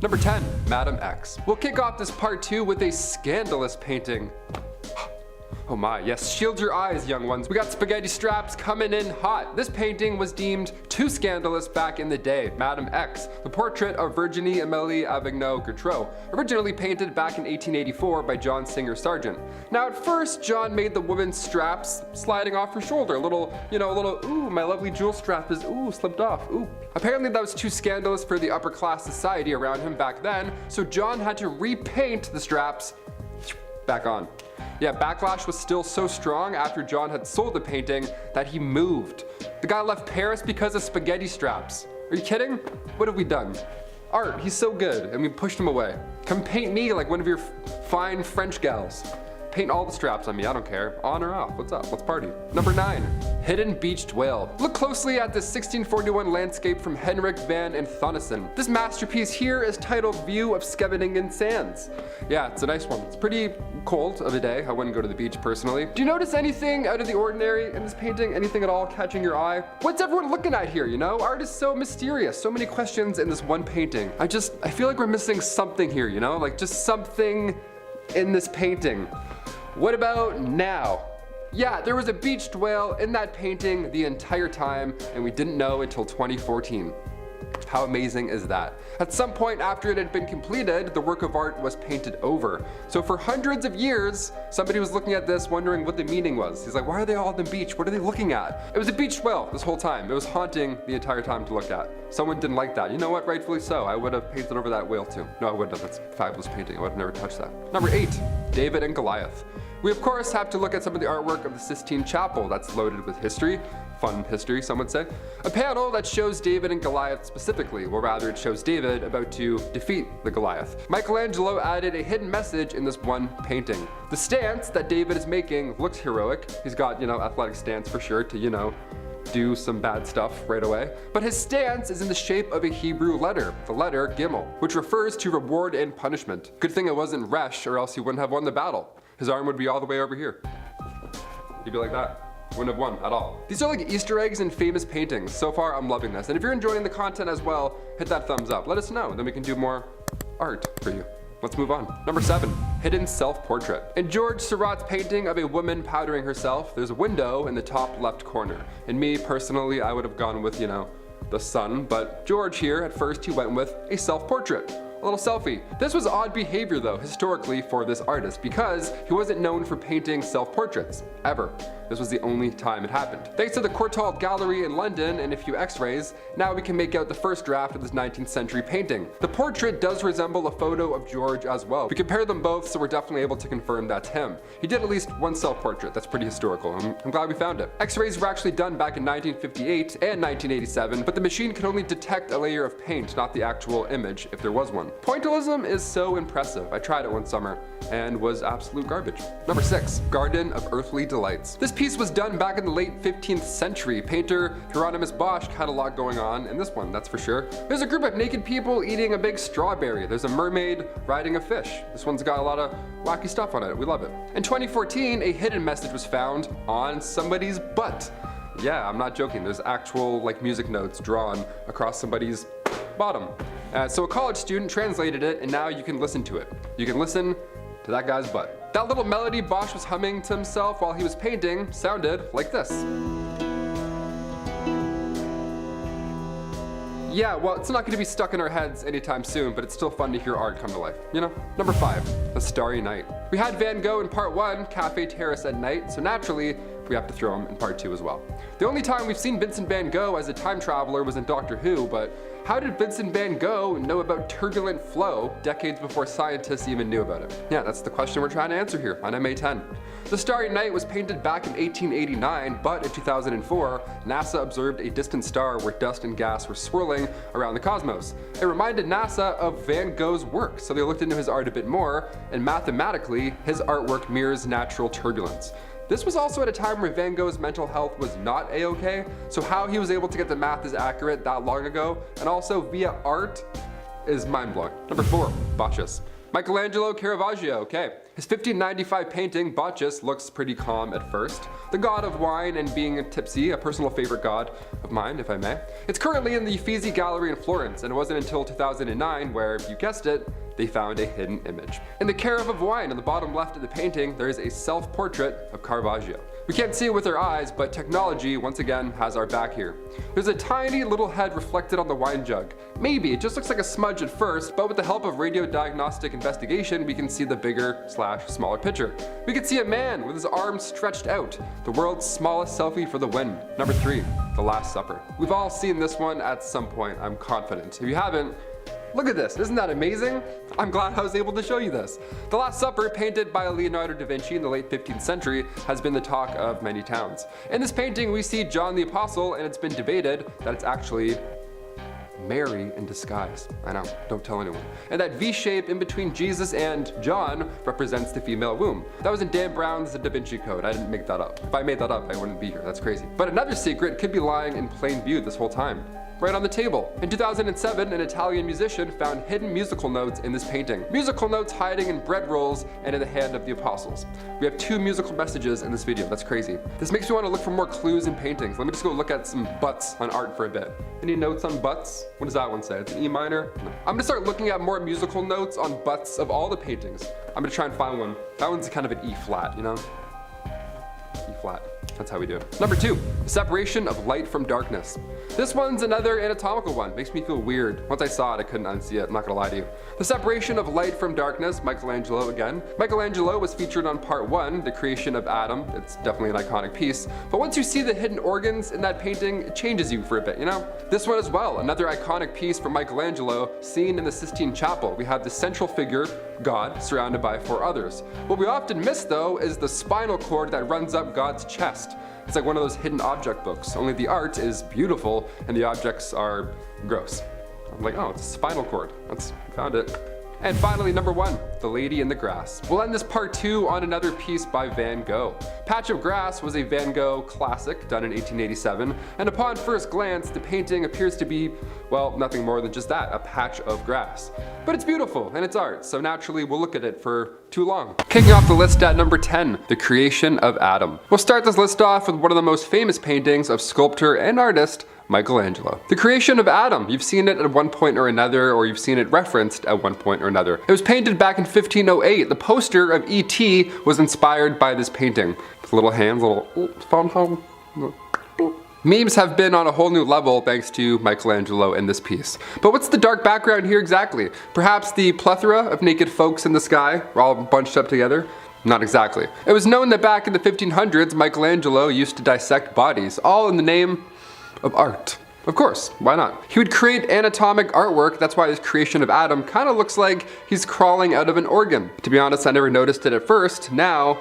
Number 10, Madam X. We'll kick off this part 2 with a scandalous painting. Oh my, yes, shield your eyes, young ones. We got spaghetti straps coming in hot. This painting was deemed too scandalous back in the day. Madam X, the portrait of Virginie Amélie Avignon-Gautreau, originally painted back in 1884 by John Singer Sargent. Now at first, John made the woman's straps sliding off her shoulder. A little, ooh, my lovely jewel strap is, ooh, slipped off, ooh. Apparently that was too scandalous for the upper class society around him back then, so John had to repaint the straps back on. Yeah, backlash was still so strong after John had sold the painting that he moved. The guy left Paris because of spaghetti straps. Are you kidding? What have we done? Art, he's so good, and we pushed him away. Come paint me like one of your fine French gals. Paint all the straps on me, I don't care. On or off, what's up? Let's party. Number 9, Hidden Beached Whale. Look closely at this 1641 landscape from Henrik van Inthonissen. This masterpiece here is titled View of Scheveningen Sands. Yeah, it's a nice one. It's pretty cold of a day. I wouldn't go to the beach personally. Do you notice anything out of the ordinary in this painting? Anything at all catching your eye? What's everyone looking at here, you know? Art is so mysterious. So many questions in this one painting. I feel like we're missing something here, you know? Like just something in this painting. What about now? Yeah, there was a beached whale in that painting the entire time, and we didn't know until 2014. How amazing is that? At some point after it had been completed, the work of art was painted over. So for hundreds of years, somebody was looking at this wondering what the meaning was. He's like, why are they all on the beach? What are they looking at? It was a beached whale this whole time. It was haunting the entire time to look at. Someone didn't like that. You know what? Rightfully so. I would have painted over that whale too. No, I wouldn't have. That's a fabulous painting. I would have never touched that. Number 8, David and Goliath. We of course have to look at some of the artwork of the Sistine Chapel that's loaded with history. Fun history, some would say. A panel that shows David and Goliath specifically, or rather it shows David about to defeat the Goliath. Michelangelo added a hidden message in this one painting. The stance that David is making looks heroic. He's got, athletic stance for sure to, do some bad stuff right away. But his stance is in the shape of a Hebrew letter, the letter Gimel, which refers to reward and punishment. Good thing it wasn't Resh, or else he wouldn't have won the battle. His arm would be all the way over here. He'd be like that. Wouldn't have won at all. These are like Easter eggs in famous paintings. So far, I'm loving this. And if you're enjoying the content as well, hit that thumbs up. Let us know, then we can do more art for you. Let's move on. Number 7, Hidden Self-Portrait. In George Seurat's painting of a woman powdering herself, there's a window in the top left corner. And me, personally, I would have gone with, the sun. But George here, at first, he went with a self-portrait. A little selfie. This was odd behavior though, historically, for this artist because he wasn't known for painting self-portraits, ever. This was the only time it happened. Thanks to the Courtauld Gallery in London and a few x-rays, now we can make out the first draft of this 19th century painting. The portrait does resemble a photo of George as well. We compared them both, so we're definitely able to confirm that's him. He did at least one self-portrait. That's pretty historical. I'm glad we found it. X-rays were actually done back in 1958 and 1987, but the machine could only detect a layer of paint, not the actual image, if there was one. Pointillism is so impressive. I tried it one summer and was absolute garbage. Number 6, Garden of Earthly Delights. This piece was done back in the late 15th century. Painter Hieronymus Bosch had a lot going on in this one, that's for sure. There's a group of naked people eating a big strawberry. There's a mermaid riding a fish. This one's got a lot of wacky stuff on it. We love it. In 2014, a hidden message was found on somebody's butt. Yeah, I'm not joking. There's actual music notes drawn across somebody's bottom. So a college student translated it, and now you can listen to it. You can listen to that guy's butt. That little melody Bosch was humming to himself while he was painting sounded like this. Yeah, well, it's not going to be stuck in our heads anytime soon, but it's still fun to hear art come to life, Number 5, A Starry Night. We had Van Gogh in part 1, Cafe Terrace at Night, so naturally, we have to throw him in part 2 as well. The only time we've seen Vincent van Gogh as a time traveler was in Doctor Who, but how did Vincent van Gogh know about turbulent flow decades before scientists even knew about it? Yeah, that's the question we're trying to answer here on MA10. The Starry Night was painted back in 1889, but in 2004, NASA observed a distant star where dust and gas were swirling around the cosmos. It reminded NASA of Van Gogh's work, so they looked into his art a bit more, and mathematically, his artwork mirrors natural turbulence. This was also at a time where Van Gogh's mental health was not a-okay, so how he was able to get the math as accurate that long ago, and also via art, is mind-blowing. Number 4, Bacchus. Michelangelo Caravaggio, okay. His 1595 painting, Bacchus, looks pretty calm at first. The god of wine and being tipsy, a personal favorite god of mine, if I may. It's currently in the Uffizi Gallery in Florence, and it wasn't until 2009 where, you guessed it, they found a hidden image. In the carafe of wine on the bottom left of the painting, there is a self-portrait of Caravaggio. We can't see it with our eyes, but technology, once again, has our back here. There's a tiny little head reflected on the wine jug. Maybe, it just looks like a smudge at first, but with the help of radiodiagnostic investigation, we can see the bigger/smaller picture. We can see a man with his arms stretched out. The world's smallest selfie for the win. Number 3, The Last Supper. We've all seen this one at some point, I'm confident. If you haven't, look at this, isn't that amazing? I'm glad I was able to show you this. The Last Supper, painted by Leonardo da Vinci in the late 15th century, has been the talk of many towns. In this painting, we see John the Apostle, and it's been debated that it's actually Mary in disguise. I know, don't tell anyone. And that V shape in between Jesus and John represents the female womb. That was in Dan Brown's The Da Vinci Code. I didn't make that up. If I made that up, I wouldn't be here. That's crazy. But another secret could be lying in plain view this whole time. Right on the table. In 2007, an Italian musician found hidden musical notes in this painting. Musical notes hiding in bread rolls and in the hand of the apostles. We have 2 musical messages in this video. That's crazy. This makes me want to look for more clues in paintings. Let me just go look at some butts on art for a bit. Any notes on butts? What does that one say? It's an E minor? No. I'm gonna start looking at more musical notes on butts of all the paintings. I'm gonna try and find one. That one's kind of an E flat, you know? E flat. That's how we do it. Number 2, separation of light from darkness. This one's another anatomical one. Makes me feel weird. Once I saw it, I couldn't unsee it. I'm not gonna lie to you. The separation of light from darkness, Michelangelo again. Michelangelo was featured on part 1, the creation of Adam. It's definitely an iconic piece. But once you see the hidden organs in that painting, it changes you for a bit, you know? This one as well, another iconic piece from Michelangelo, seen in the Sistine Chapel. We have the central figure, God, surrounded by 4 others. What we often miss though is the spinal cord that runs up God's chest. It's like one of those hidden object books, only the art is beautiful and the objects are gross. I'm like, oh, it's a spinal cord. Found it. And finally, number 1, The Lady in the Grass. We'll end this part 2 on another piece by Van Gogh. Patch of Grass was a Van Gogh classic done in 1887, and upon first glance, the painting appears to be, well, nothing more than just that, a patch of grass. But it's beautiful, and it's art, so naturally we'll look at it for too long. Kicking off the list at number 10, The Creation of Adam. We'll start this list off with one of the most famous paintings of sculptor and artist, Michelangelo. The Creation of Adam. You've seen it at one point or another, or you've seen it referenced at one point or another. It was painted back in 1508. The poster of E.T. was inspired by this painting. With little hands, little phone home. Memes have been on a whole new level thanks to Michelangelo in this piece. But what's the dark background here exactly? Perhaps the plethora of naked folks in the sky, all bunched up together? Not exactly. It was known that back in the 1500s, Michelangelo used to dissect bodies, all in the name of art. Of course, why not? He would create anatomic artwork, that's why his Creation of Adam kind of looks like he's crawling out of an organ. To be honest, I never noticed it at first. Now,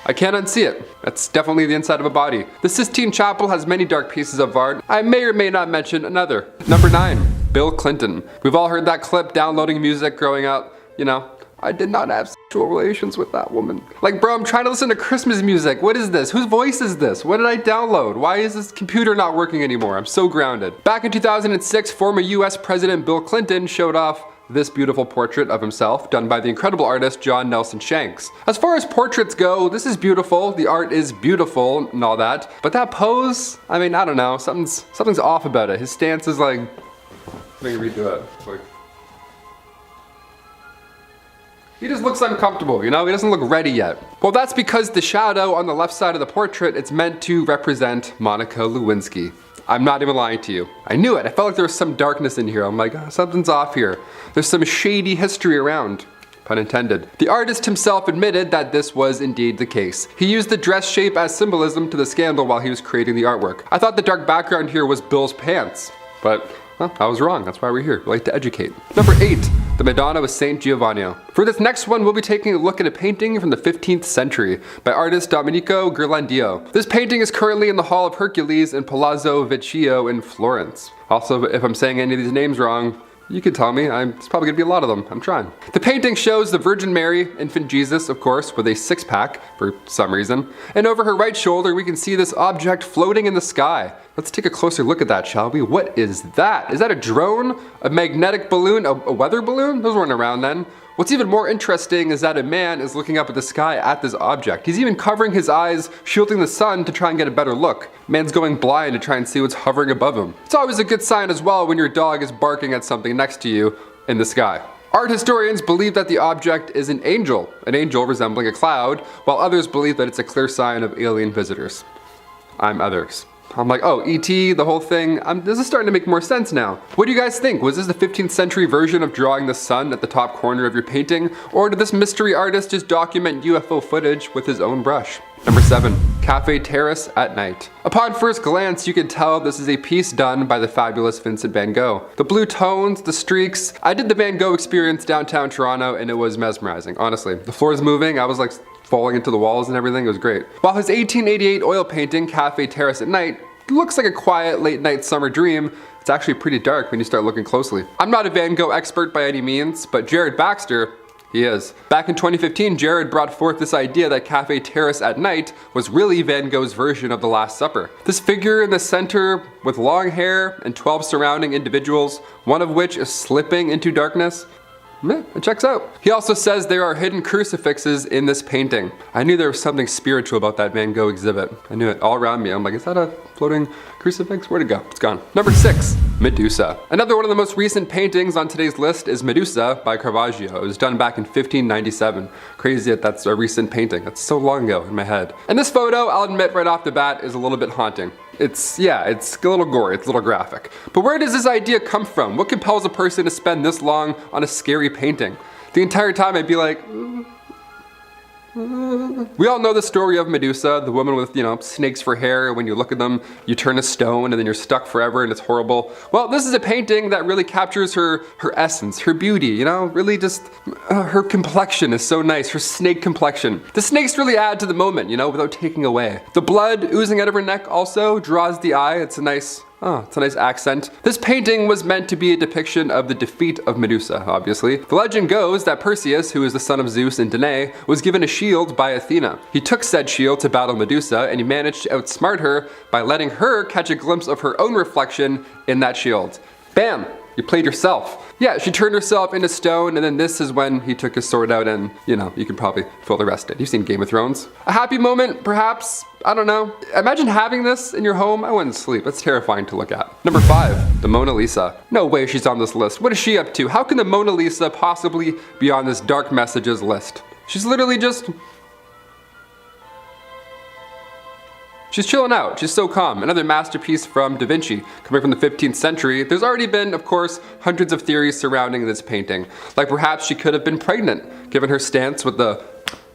I can't unsee it. That's definitely the inside of a body. The Sistine Chapel has many dark pieces of art. I may or may not mention another. Number 9, Bill Clinton. We've all heard that clip downloading music growing up, you know. I did not have sexual relations with that woman. Like, bro, I'm trying to listen to Christmas music. What is this? Whose voice is this? What did I download? Why is this computer not working anymore? I'm so grounded. Back in 2006, former US President Bill Clinton showed off this beautiful portrait of himself done by the incredible artist John Nelson Shanks. As far as portraits go, this is beautiful. The art is beautiful and all that. But that pose, I mean, I don't know. Something's off about it. His stance is like, let me redo it. It's like, he just looks uncomfortable, you know? He doesn't look ready yet. Well, that's because the shadow on the left side of the portrait, it's meant to represent Monica Lewinsky. I'm not even lying to you. I knew it. I felt like there was some darkness in here. I'm like, oh, something's off here. There's some shady history around. Pun intended. The artist himself admitted that this was indeed the case. He used the dress shape as symbolism to the scandal while he was creating the artwork. I thought the dark background here was Bill's pants, but well, I was wrong. That's why we're here. We like to educate. Number 8, the Madonna with Saint Giovanni. For this next one, we'll be taking a look at a painting from the 15th century by artist Domenico Ghirlandaio. This painting is currently in the Hall of Hercules in Palazzo Vecchio in Florence. Also, if I'm saying any of these names wrong, You can tell me, it's probably gonna be a lot of them. I'm trying. The painting shows the Virgin Mary, infant Jesus, of course, with a six-pack for some reason. And over her right shoulder, we can see this object floating in the sky. Let's take a closer look at that, shall we? What is that? Is that a drone? A magnetic balloon? A weather balloon? Those weren't around then. What's even more interesting is that a man is looking up at the sky at this object. He's even covering his eyes, shielding the sun to try and get a better look. Man's going blind to try and see what's hovering above him. It's always a good sign as well when your dog is barking at something next to you in the sky. Art historians believe that the object is an angel resembling a cloud, while others believe that it's a clear sign of alien visitors. I'm others. I'm like, oh, E.T., the whole thing, this is starting to make more sense now. What do you guys think? Was this the 15th century version of drawing the sun at the top corner of your painting? Or did this mystery artist just document UFO footage with his own brush? Number 7, Cafe Terrace at night. Upon first glance, you can tell this is a piece done by the fabulous Vincent van Gogh. The blue tones, the streaks. I did the Van Gogh experience downtown Toronto and it was mesmerizing, honestly. The floor is moving, I was like falling into the walls and everything, it was great. While his 1888 oil painting, Cafe Terrace at Night, looks like a quiet late night summer dream, it's actually pretty dark when you start looking closely. I'm not a Van Gogh expert by any means, but Jared Baxter, he is. Back in 2015, Jared brought forth this idea that Cafe Terrace at Night was really Van Gogh's version of The Last Supper. This figure in the center with long hair and 12 surrounding individuals, one of which is slipping into darkness. It checks out. He also says there are hidden crucifixes in this painting. I knew there was something spiritual about that Van Gogh exhibit. I knew it all around me. I'm like, is that a floating crucifix? Where'd it go? It's gone. Number 6, Medusa. Another one of the most recent paintings on today's list is Medusa by Caravaggio. It was done back in 1597. Crazy that that's a recent painting. That's so long ago in my head. And this photo, I'll admit right off the bat, is a little bit haunting. It's a little gory, it's a little graphic. But where does this idea come from? What compels a person to spend this long on a scary painting? The entire time I'd be like, We all know the story of Medusa, the woman with, snakes for hair. When you look at them, you turn to stone and then you're stuck forever and it's horrible. Well, this is a painting that really captures her essence, her beauty, really just, her complexion is so nice, her snake complexion. The snakes really add to the moment, without taking away. The blood oozing out of her neck also draws the eye. It's a nice accent. This painting was meant to be a depiction of the defeat of Medusa, obviously. The legend goes that Perseus, who is the son of Zeus and Danae, was given a shield by Athena. He took said shield to battle Medusa, and he managed to outsmart her by letting her catch a glimpse of her own reflection in that shield. Bam! You played yourself. Yeah, she turned herself into stone, and then this is when he took his sword out and, you can probably fill the rest in. You've seen Game of Thrones. A happy moment, perhaps? I don't know. Imagine having this in your home. I wouldn't sleep. That's terrifying to look at. Number 5, the Mona Lisa. No way she's on this list. What is she up to? How can the Mona Lisa possibly be on this dark messages list? She's literally just... she's chilling out, she's so calm. Another masterpiece from Da Vinci, coming from the 15th century. There's already been, of course, hundreds of theories surrounding this painting. Like perhaps she could have been pregnant, given her stance with the,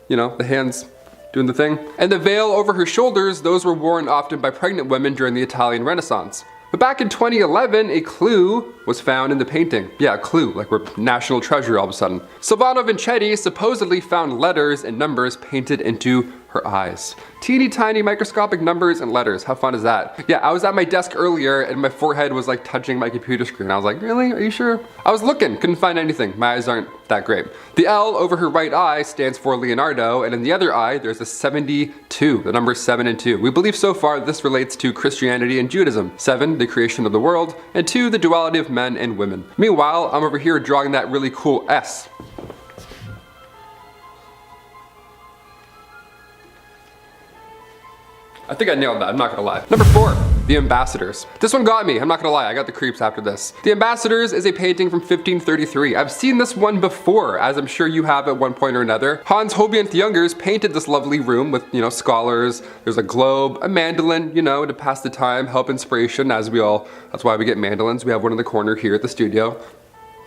the hands doing the thing. And the veil over her shoulders, those were worn often by pregnant women during the Italian Renaissance. But back in 2011, a clue was found in the painting. Yeah, a clue, like we're national treasure all of a sudden. Silvano Vincetti supposedly found letters and numbers painted into her eyes. Teeny tiny microscopic numbers and letters. How fun is that? Yeah, I was at my desk earlier and my forehead was like touching my computer screen. I was like, really? Are you sure? I was looking, couldn't find anything. My eyes aren't that great. The L over her right eye stands for Leonardo, and in the other eye, there's a 72, the numbers 7 and 2. We believe so far this relates to Christianity and Judaism. 7, the creation of the world, and 2, the duality of men and women. Meanwhile, I'm over here drawing that really cool S. I think I nailed that, I'm not gonna lie. Number 4, The Ambassadors. This one got me, I'm not gonna lie, I got the creeps after this. The Ambassadors is a painting from 1533. I've seen this one before, as I'm sure you have at one point or another. Hans Holbein Youngers painted this lovely room with, scholars. There's a globe, a mandolin, to pass the time, help inspiration, that's why we get mandolins. We have one in the corner here at the studio.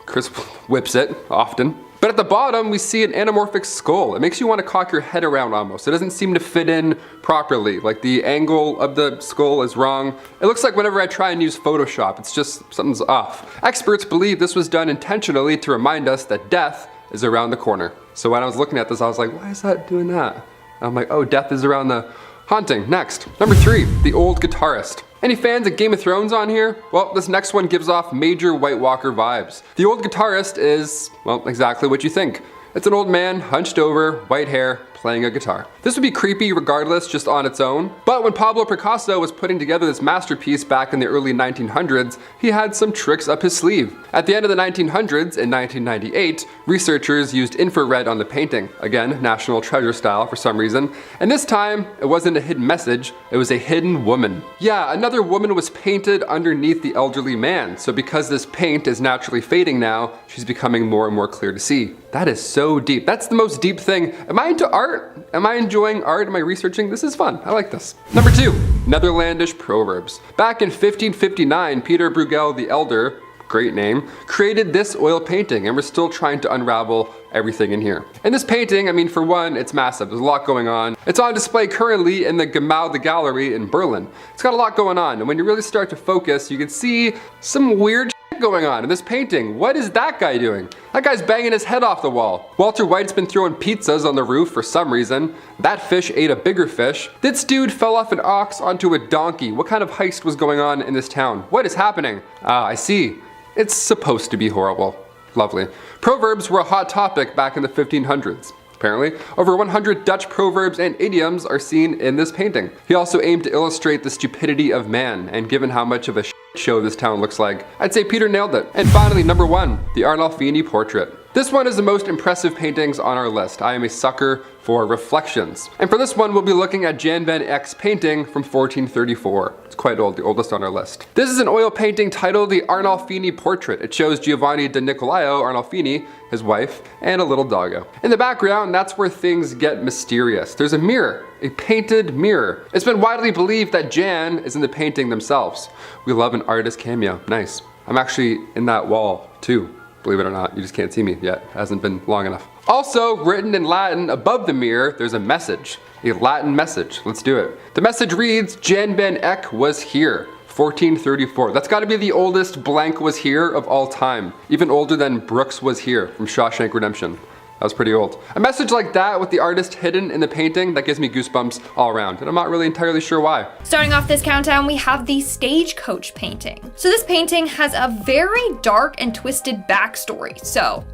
Chris whips it, often. But at the bottom, we see an anamorphic skull. It makes you want to cock your head around almost. It doesn't seem to fit in properly. Like the angle of the skull is wrong. It looks like whenever I try and use Photoshop, it's just something's off. Experts believe this was done intentionally to remind us that death is around the corner. So when I was looking at this, I was like, why is that doing that? And I'm like, oh, death is around the haunting. Next. Number 3, The Old Guitarist. Any fans of Game of Thrones on here? Well, this next one gives off major White Walker vibes. The old guitarist is, well, exactly what you think. It's an old man, hunched over, white hair, playing a guitar. This would be creepy regardless, just on its own. But when Pablo Picasso was putting together this masterpiece back in the early 1900s, he had some tricks up his sleeve. At the end of the 1900s, in 1998, researchers used infrared on the painting. Again, National Treasure style for some reason. And this time, it wasn't a hidden message, it was a hidden woman. Yeah, another woman was painted underneath the elderly man. So because this paint is naturally fading now, she's becoming more and more clear to see. That is so deep. That's the most deep thing. Am I into art? Am I enjoying art? Am I researching? This is fun. I like this. Number 2, Netherlandish proverbs. Back in 1559, Peter Bruegel the Elder, great name, created this oil painting, and we're still trying to unravel everything in here. And this painting, I mean, for one, it's massive. There's a lot going on. It's on display currently in the Gemälde Gallery in Berlin. It's got a lot going on, and when you really start to focus, you can see some weird going on in this painting. What is that guy doing? That guy's banging his head off the wall. Walter White's been throwing pizzas on the roof for some reason. That fish ate a bigger fish. This dude fell off an ox onto a donkey. What kind of heist was going on in this town? What is happening? Ah, I see. It's supposed to be horrible. Lovely. Proverbs were a hot topic back in the 1500s. Apparently, over 100 Dutch proverbs and idioms are seen in this painting. He also aimed to illustrate the stupidity of man, and given how much of a show this town looks like, I'd say Peter nailed it. And finally, number 1, the Arnolfini portrait. This one is the most impressive paintings on our list. I am a sucker for reflections. And for this one, we'll be looking at Jan van Eyck's painting from 1434. It's quite old, the oldest on our list. This is an oil painting titled the Arnolfini Portrait. It shows Giovanni da Niccolao Arnolfini, his wife, and a little doggo. In the background, that's where things get mysterious. There's a mirror, a painted mirror. It's been widely believed that Jan is in the painting themselves. We love an artist cameo, nice. I'm actually in that wall too. Believe it or not, you just can't see me yet. It hasn't been long enough. Also, written in Latin above the mirror, there's a message. A Latin message. Let's do it. The message reads, Jan van Eyck was here. 1434. That's got to be the oldest blank was here of all time. Even older than Brooks was here from Shawshank Redemption. That was pretty old. A message like that with the artist hidden in the painting, that gives me goosebumps all around, and I'm not really entirely sure why. Starting off this countdown, we have the Stagecoach painting. So this painting has a very dark and twisted backstory, so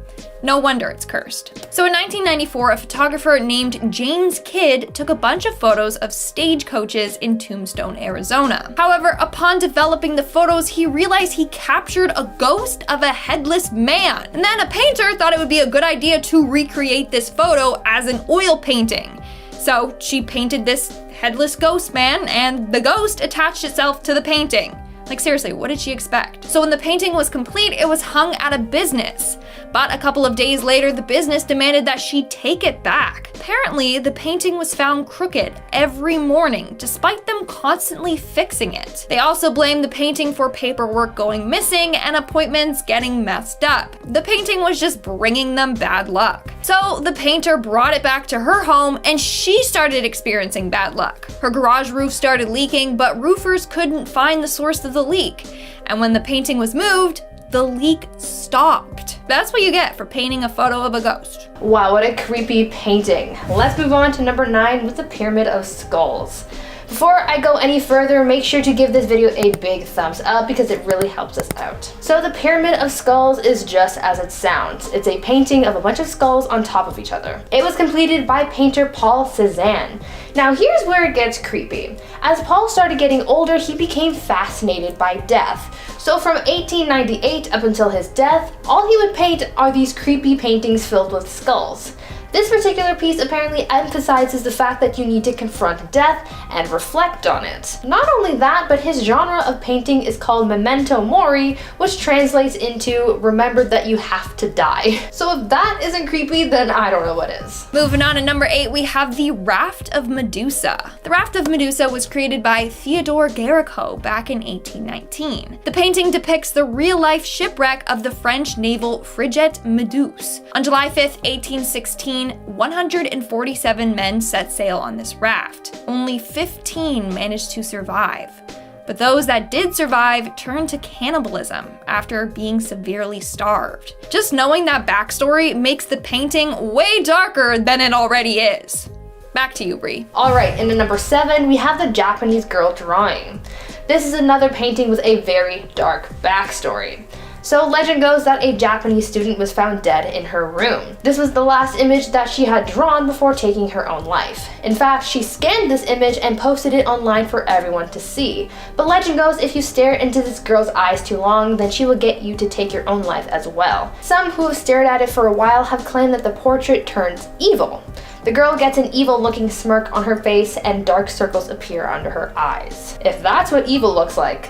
no wonder it's cursed. So in 1994, a photographer named James Kidd took a bunch of photos of stagecoaches in Tombstone, Arizona. However, upon developing the photos, he realized he captured a ghost of a headless man. And then a painter thought it would be a good idea to recreate this photo as an oil painting. So she painted this headless ghost man, and the ghost attached itself to the painting. Like seriously, what did she expect? So when the painting was complete, it was hung at a business. But a couple of days later, the business demanded that she take it back. Apparently, the painting was found crooked every morning, despite them constantly fixing it. They also blamed the painting for paperwork going missing and appointments getting messed up. The painting was just bringing them bad luck. So the painter brought it back to her home, and she started experiencing bad luck. Her garage roof started leaking, but roofers couldn't find the source of the leak. And when the painting was moved, the leak stopped. That's what you get for painting a photo of a ghost. Wow, what a creepy painting. Let's move on to number 9 with the Pyramid of Skulls. Before I go any further, make sure to give this video a big thumbs up because it really helps us out. So the Pyramid of Skulls is just as it sounds. It's a painting of a bunch of skulls on top of each other. It was completed by painter Paul Cézanne. Now here's where it gets creepy. As Paul started getting older, he became fascinated by death. So from 1898 up until his death, all he would paint are these creepy paintings filled with skulls. This particular piece apparently emphasizes the fact that you need to confront death and reflect on it. Not only that, but his genre of painting is called memento mori, which translates into remember that you have to die. So if that isn't creepy, then I don't know what is. Moving on to number 8, we have the Raft of Medusa. The Raft of Medusa was created by Theodore Géricault back in 1819. The painting depicts the real-life shipwreck of the French naval frigate Méduse. On July 5th, 1816, 147 men set sail on this raft. Only 15 managed to survive. But those that did survive turned to cannibalism after being severely starved. Just knowing that backstory makes the painting way darker than it already is. Back to you, Brie. Alright, and then number 7, we have the Japanese girl drawing. This is another painting with a very dark backstory. So legend goes that a Japanese student was found dead in her room. This was the last image that she had drawn before taking her own life. In fact, she scanned this image and posted it online for everyone to see. But legend goes if you stare into this girl's eyes too long, then she will get you to take your own life as well. Some who have stared at it for a while have claimed that the portrait turns evil. The girl gets an evil-looking smirk on her face and dark circles appear under her eyes. If that's what evil looks like,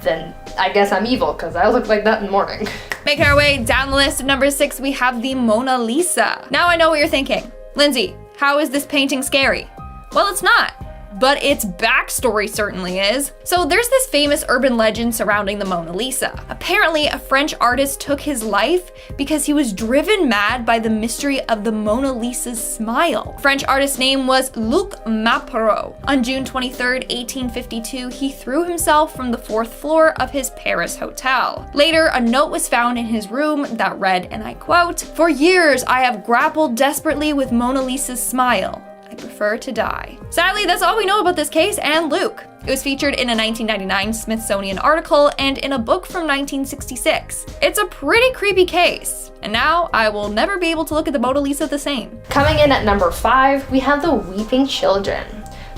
then I guess I'm evil, because I look like that in the morning. Making our way down the list, at number 6, we have the Mona Lisa. Now I know what you're thinking. Lindsay, how is this painting scary? Well, it's not. But its backstory certainly is. So there's this famous urban legend surrounding the Mona Lisa. Apparently, a French artist took his life because he was driven mad by the mystery of the Mona Lisa's smile. French artist's name was Luc Mapereau. On June 23rd, 1852, he threw himself from the 4th floor of his Paris hotel. Later, a note was found in his room that read, and I quote, "For years, I have grappled desperately with Mona Lisa's smile. I prefer to die." Sadly, that's all we know about this case and Luke. It was featured in a 1999 Smithsonian article and in a book from 1966. It's a pretty creepy case, and now I will never be able to look at the Mona Lisa the same. Coming in at number 5, we have the Weeping Children.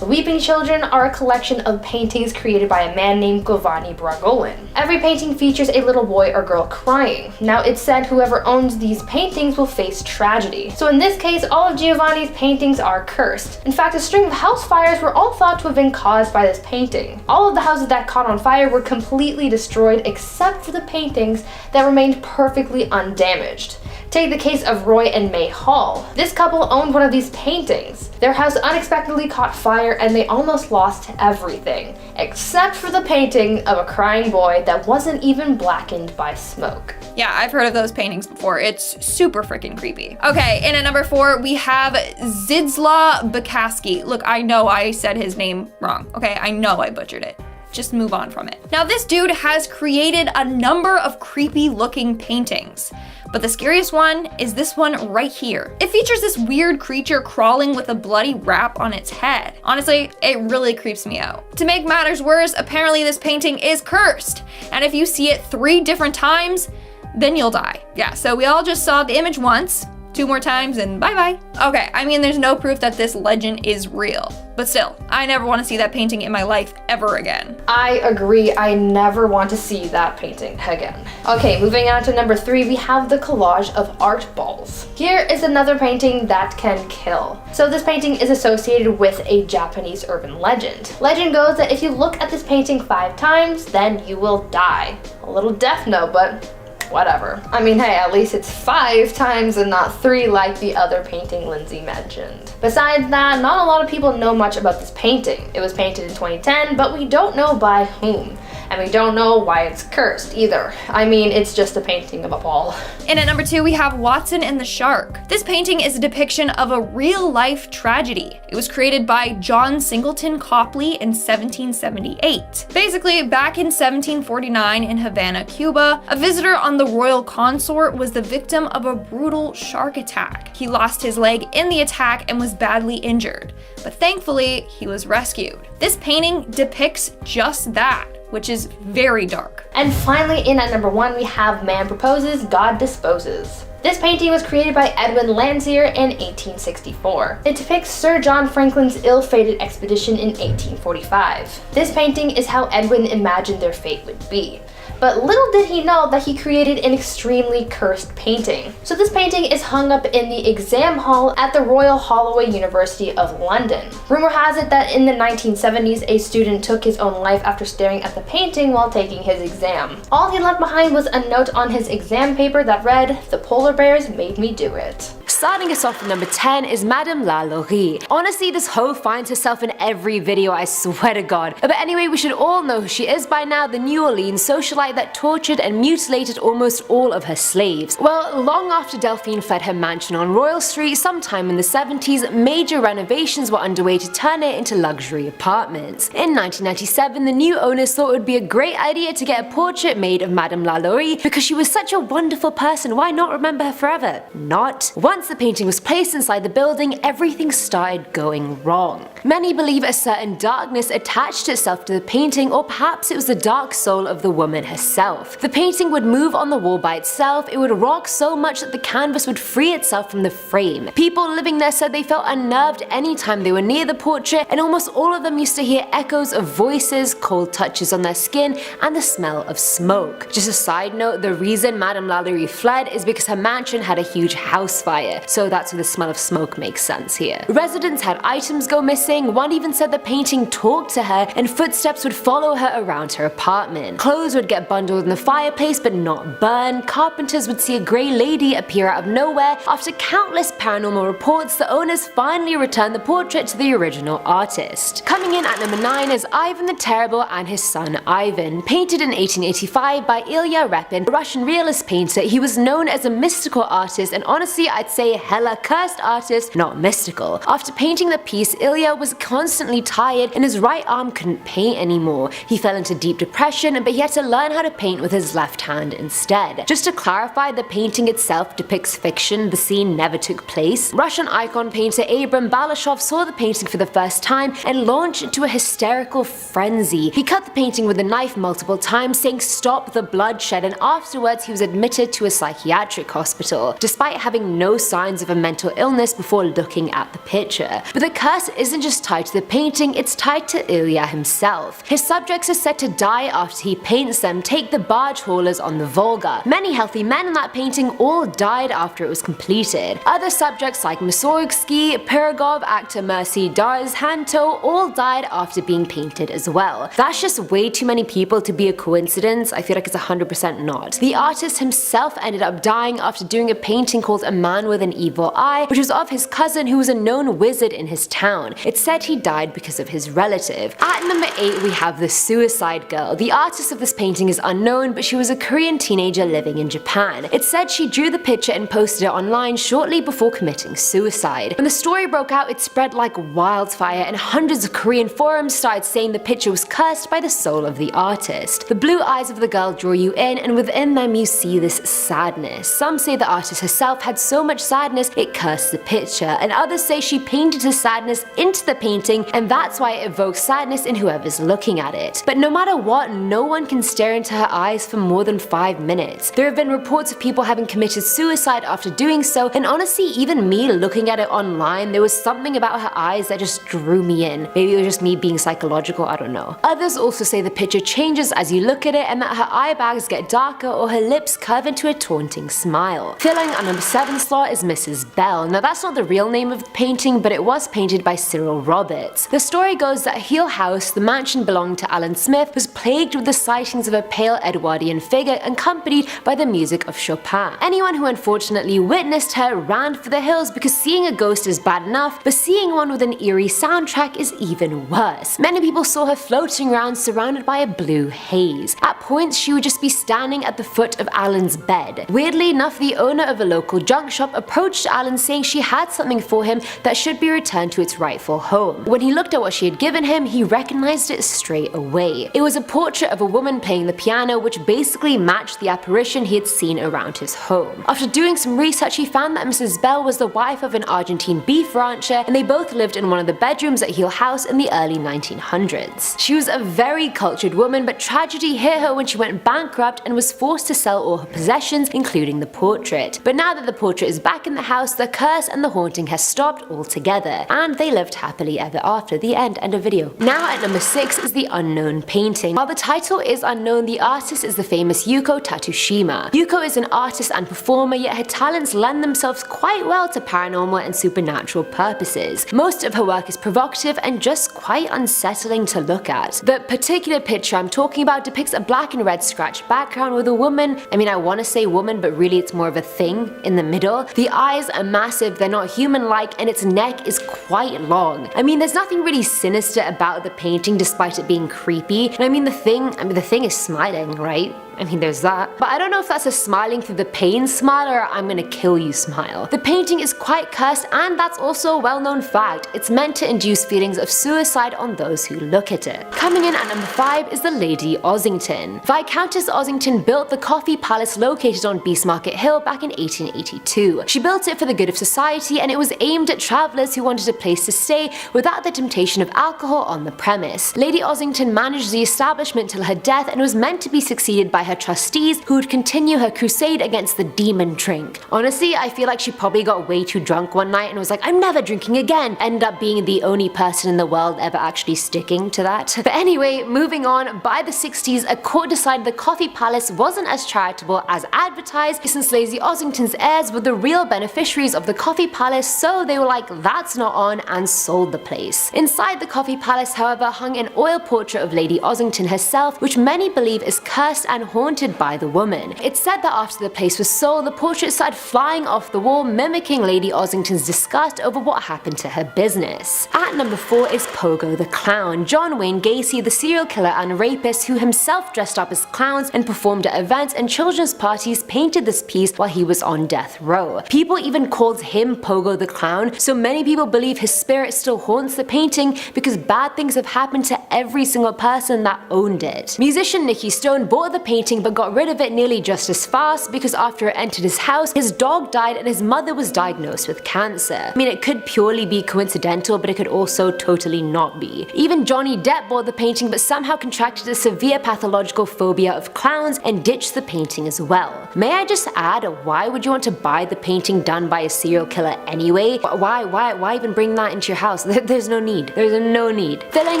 The Weeping Children are a collection of paintings created by a man named Giovanni Bragolin. Every painting features a little boy or girl crying. Now it's said whoever owns these paintings will face tragedy. So in this case, all of Giovanni's paintings are cursed. In fact, a string of house fires were all thought to have been caused by this painting. All of the houses that caught on fire were completely destroyed except for the paintings that remained perfectly undamaged. Take the case of Roy and May Hall. This couple owned one of these paintings. Their house unexpectedly caught fire and they almost lost everything, except for the painting of a crying boy that wasn't even blackened by smoke. Yeah, I've heard of those paintings before. It's super freaking creepy. Okay, and at number 4, we have Zdzisław Bakaski. Look, I know I said his name wrong. Okay, I know I butchered it. Just move on from it. Now, this dude has created a number of creepy looking paintings, but the scariest one is this one right here. It features this weird creature crawling with a bloody wrap on its head. Honestly, it really creeps me out. To make matters worse, apparently this painting is cursed, and if you see it 3 different times, then you'll die. Yeah, so we all just saw the image once, 2 more times, and bye-bye. Okay, I mean, there's no proof that this legend is real, but still, I never want to see that painting in my life ever again. I agree, I never want to see that painting again. Okay, moving on to number 3, we have the collage of art balls. Here is another painting that can kill. So this painting is associated with a Japanese urban legend. Legend goes that if you look at this painting 5 times, then you will die. A little death note, but whatever. I mean, hey, at least it's 5 times and not 3 like the other painting Lindsay mentioned. Besides that, not a lot of people know much about this painting. It was painted in 2010, but we don't know by whom. And we don't know why it's cursed either. I mean, it's just a painting of a ball. And at number 2, we have Watson and the Shark. This painting is a depiction of a real-life tragedy. It was created by John Singleton Copley in 1778. Basically, back in 1749 in Havana, Cuba, a visitor on the royal consort was the victim of a brutal shark attack. He lost his leg in the attack and was badly injured, but thankfully, he was rescued. This painting depicts just that, which is very dark. And finally, in at number 1, we have Man Proposes, God Disposes. This painting was created by Edwin Landseer in 1864. It depicts Sir John Franklin's ill-fated expedition in 1845. This painting is how Edwin imagined their fate would be. But little did he know that he created an extremely cursed painting. So this painting is hung up in the exam hall at the Royal Holloway University of London. Rumor has it that in the 1970s, a student took his own life after staring at the painting while taking his exam. All he left behind was a note on his exam paper that read, "The polar bears made me do it." Starting us off at number 10 is Madame Lalaurie. Honestly, this hoe finds herself in every video, I swear to God. But anyway, we should all know who she is by now, the New Orleans socialite that tortured and mutilated almost all of her slaves. Well, long after Delphine fled her mansion on Royal Street sometime in the 70s, major renovations were underway to turn it into luxury apartments. In 1997, the new owners thought it would be a great idea to get a portrait made of Madame Lalaurie because she was such a wonderful person, why not remember her forever? Not. Once the painting was placed inside the building, everything started going wrong. Many believe a certain darkness attached itself to the painting, or perhaps it was the dark soul of the woman herself. The painting would move on the wall by itself, it would rock so much that the canvas would free itself from the frame. People living there said they felt unnerved anytime they were near the portrait, and almost all of them used to hear echoes of voices, cold touches on their skin, and the smell of smoke. Just a side note, the reason Madame Lalaurie fled is because her mansion had a huge house fire, so that's where the smell of smoke makes sense here. Residents had items go missing, one even said the painting talked to her, and footsteps would follow her around her apartment. Clothes would get bundled in the fireplace but not burn. Carpenters would see a grey lady appear out of nowhere. After countless paranormal reports, the owners finally returned the portrait to the original artist. Coming in at number 9 is Ivan the Terrible and his son Ivan. Painted in 1885 by Ilya Repin, a Russian realist painter, he was known as a mystical artist, and honestly I'd say hella cursed artist, not mystical. After painting the piece, Ilya was constantly tired and his right arm couldn't paint anymore. He fell into deep depression, but he had to learn how to paint with his left hand instead. Just to clarify, the painting itself depicts fiction, the scene never took place. Russian icon painter Abram Balashov saw the painting for the first time and launched into a hysterical frenzy. He cut the painting with a knife multiple times, saying stop the bloodshed, and afterwards he was admitted to a psychiatric hospital, despite having no signs of a mental illness before looking at the picture. But the curse isn't just tied to the painting, it's tied to Ilya himself. His subjects are said to die after he paints them. Take the barge haulers on the Volga. Many healthy men in that painting all died after it was completed. Other subjects like Mussorgsky, Pirogov, actor Mercy Darz, Hanto all died after being painted as well. That's just way too many people to be a coincidence. I feel like it's 100% not. The artist himself ended up dying after doing a painting called A Man with an Evil Eye, which was of his cousin who was a known wizard in his town. It's said he died because of his relative. At number 8 we have The Suicide Girl. The artist of this painting is unknown, but she was a Korean teenager living in Japan. It's said she drew the picture and posted it online shortly before committing suicide. When the story broke out, it spread like wildfire, and hundreds of Korean forums started saying the picture was cursed by the soul of the artist. The blue eyes of the girl draw you in, and within them you see this sadness. Some say the artist herself had so much sadness it cursed the picture, and others say she painted the sadness into the painting, and that's why it evokes sadness in whoever's looking at it. But no matter what, no one can stare into her eyes for more than 5 minutes. There have been reports of people having committed suicide after doing so, and honestly, even me looking at it online, there was something about her eyes that just drew me in. Maybe it was just me being psychological, I don't know. Others also say the picture changes as you look at it, and that her eye bags get darker or her lips curve into a taunting smile. Filling our number 7 slot is Mrs. Bell. Now that's not the real name of the painting, but it was painted by Cyril Roberts. The story goes that Hill House, the mansion belonging to Alan Smith, was plagued with the sightings of a pale Edwardian figure accompanied by the music of Chopin. Anyone who unfortunately witnessed her ran for the hills because seeing a ghost is bad enough, but seeing one with an eerie soundtrack is even worse. Many people saw her floating around surrounded by a blue haze. At points she would just be standing at the foot of Alan's bed. Weirdly enough, the owner of a local junk shop approached Alan saying she had something for him that should be returned to its rightful home. When he looked at what she had given him, he recognized it straight away. It was a portrait of a woman playing the piano, which basically matched the apparition he had seen around his home. After doing some research, he found that Mrs. Bell was the wife of an Argentine beef rancher, and they both lived in one of the bedrooms at Hill House in the early 1900s. She was a very cultured woman, but tragedy hit her when she went bankrupt and was forced to sell all her possessions, including the portrait. But now that the portrait is back in the house, the curse and the haunting has stopped altogether, and they lived happily ever after. The end of video. Now at number 6 is The Unknown Painting. While the title is unknown, the artist is the famous Yuko Tatushima. Yuko is an artist and performer, yet her talents lend themselves quite well to paranormal and supernatural purposes. Most of her work is provocative and just quite unsettling to look at. The particular picture I'm talking about depicts a black and red scratched background with a woman, I want to say woman, but really it's more of a thing, in the middle. The eyes are massive, they're not human-like, and its neck is quite long. There's nothing really sinister about the painting despite it being creepy. The thing is smiling, right? I mean, there's that. But I don't know if that's a smiling through the pain smile or I'm gonna kill you smile. The painting is quite cursed, and that's also a well-known fact. It's meant to induce feelings of suicide on those who look at it. Coming in at number 5 is the Lady Ossington. Viscountess Ossington built the Coffee Palace located on Beastmarket Hill back in 1882. She built it for the good of society, and it was aimed at travellers who wanted a place to stay without the temptation of alcohol on the premise. Lady Ossington managed the establishment till her death and was meant to be succeeded by her trustees, who would continue her crusade against the demon drink. Honestly, I feel like she probably got way too drunk one night and was like, I'm never drinking again, ended up being the only person in the world ever actually sticking to that. But anyway, moving on, by the 60s, a court decided the Coffee Palace wasn't as charitable as advertised, since Lady Ossington's heirs were the real beneficiaries of the Coffee Palace, so they were like, that's not on, and sold the place. Inside the Coffee Palace, however, hung an oil portrait of Lady Ossington herself, which many believe is cursed and haunted by the woman. It's said that after the place was sold, the portrait started flying off the wall, mimicking Lady Ossington's disgust over what happened to her business. At number 4 is Pogo the Clown. John Wayne Gacy, the serial killer and rapist who himself dressed up as clowns and performed at events and children's parties, painted this piece while he was on death row. People even called him Pogo the Clown, so many people believe his spirit still haunts the painting because bad things have happened to every single person that owned it. Musician Nicky Stone bought the painting but got rid of it nearly just as fast because after it entered his house, his dog died and his mother was diagnosed with cancer. I mean, it could purely be coincidental, but it could also totally not be. Even Johnny Depp bought the painting but somehow contracted a severe pathological phobia of clowns and ditched the painting as well. May I just add, why would you want to buy the painting done by a serial killer anyway? Why even bring that into your house? There's no need. There's no need. Filling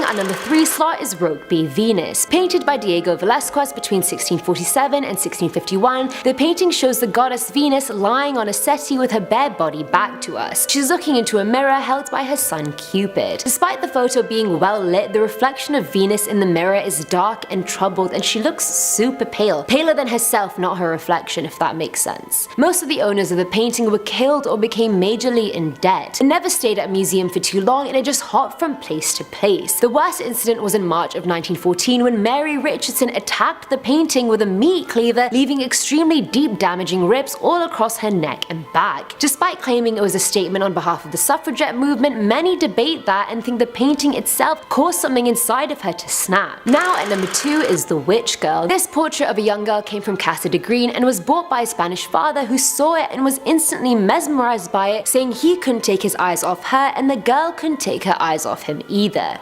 at number 3 slot is Rokeby Venus. Painted by Diego Velázquez between 1647 and 1651, the painting shows the goddess Venus lying on a settee with her bare body back to us. She's looking into a mirror held by her son Cupid. Despite the photo being well lit, the reflection of Venus in the mirror is dark and troubled, and she looks super pale. Paler than herself, not her reflection, if that makes sense. Most of the owners of the painting were killed or became majorly in debt. It never stayed at a museum for too long, and it just hopped from place to place. The worst incident was in March of 1914 when Mary Richardson attacked the painting with a meat cleaver, leaving extremely deep damaging rips all across her neck and back. Despite claiming it was a statement on behalf of the suffragette movement, many debate that and think the painting itself caused something inside of her to snap. Now at number 2 is The Witch Girl. This portrait of a young girl came from Casa de Green and was bought by a Spanish father who saw it and was instantly mesmerized by it, saying he couldn't take his eyes off her and the girl couldn't take her eyes off him either.